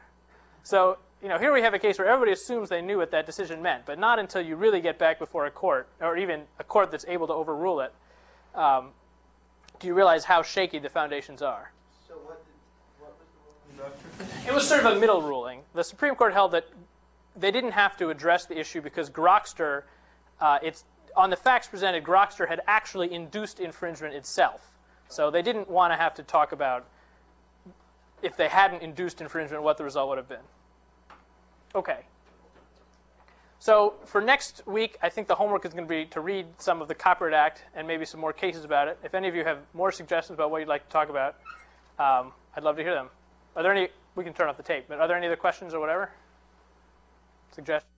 So, here we have a case where everybody assumes they knew what that decision meant, but not until you really get back before a court, or even a court that's able to overrule it, do you realize how shaky the foundations are. So what was the ruling? It was sort of a middle ruling. The Supreme Court held that they didn't have to address the issue because Grokster, on the facts presented, Grokster had actually induced infringement itself. So they didn't want to have to talk about if they hadn't induced infringement, what the result would have been. Okay. So for next week, I think the homework is going to be to read some of the Copyright Act and maybe some more cases about it. If any of you have more suggestions about what you'd like to talk about, I'd love to hear them. Are there any? We can turn off the tape, but are there any other questions or whatever? Suggestions?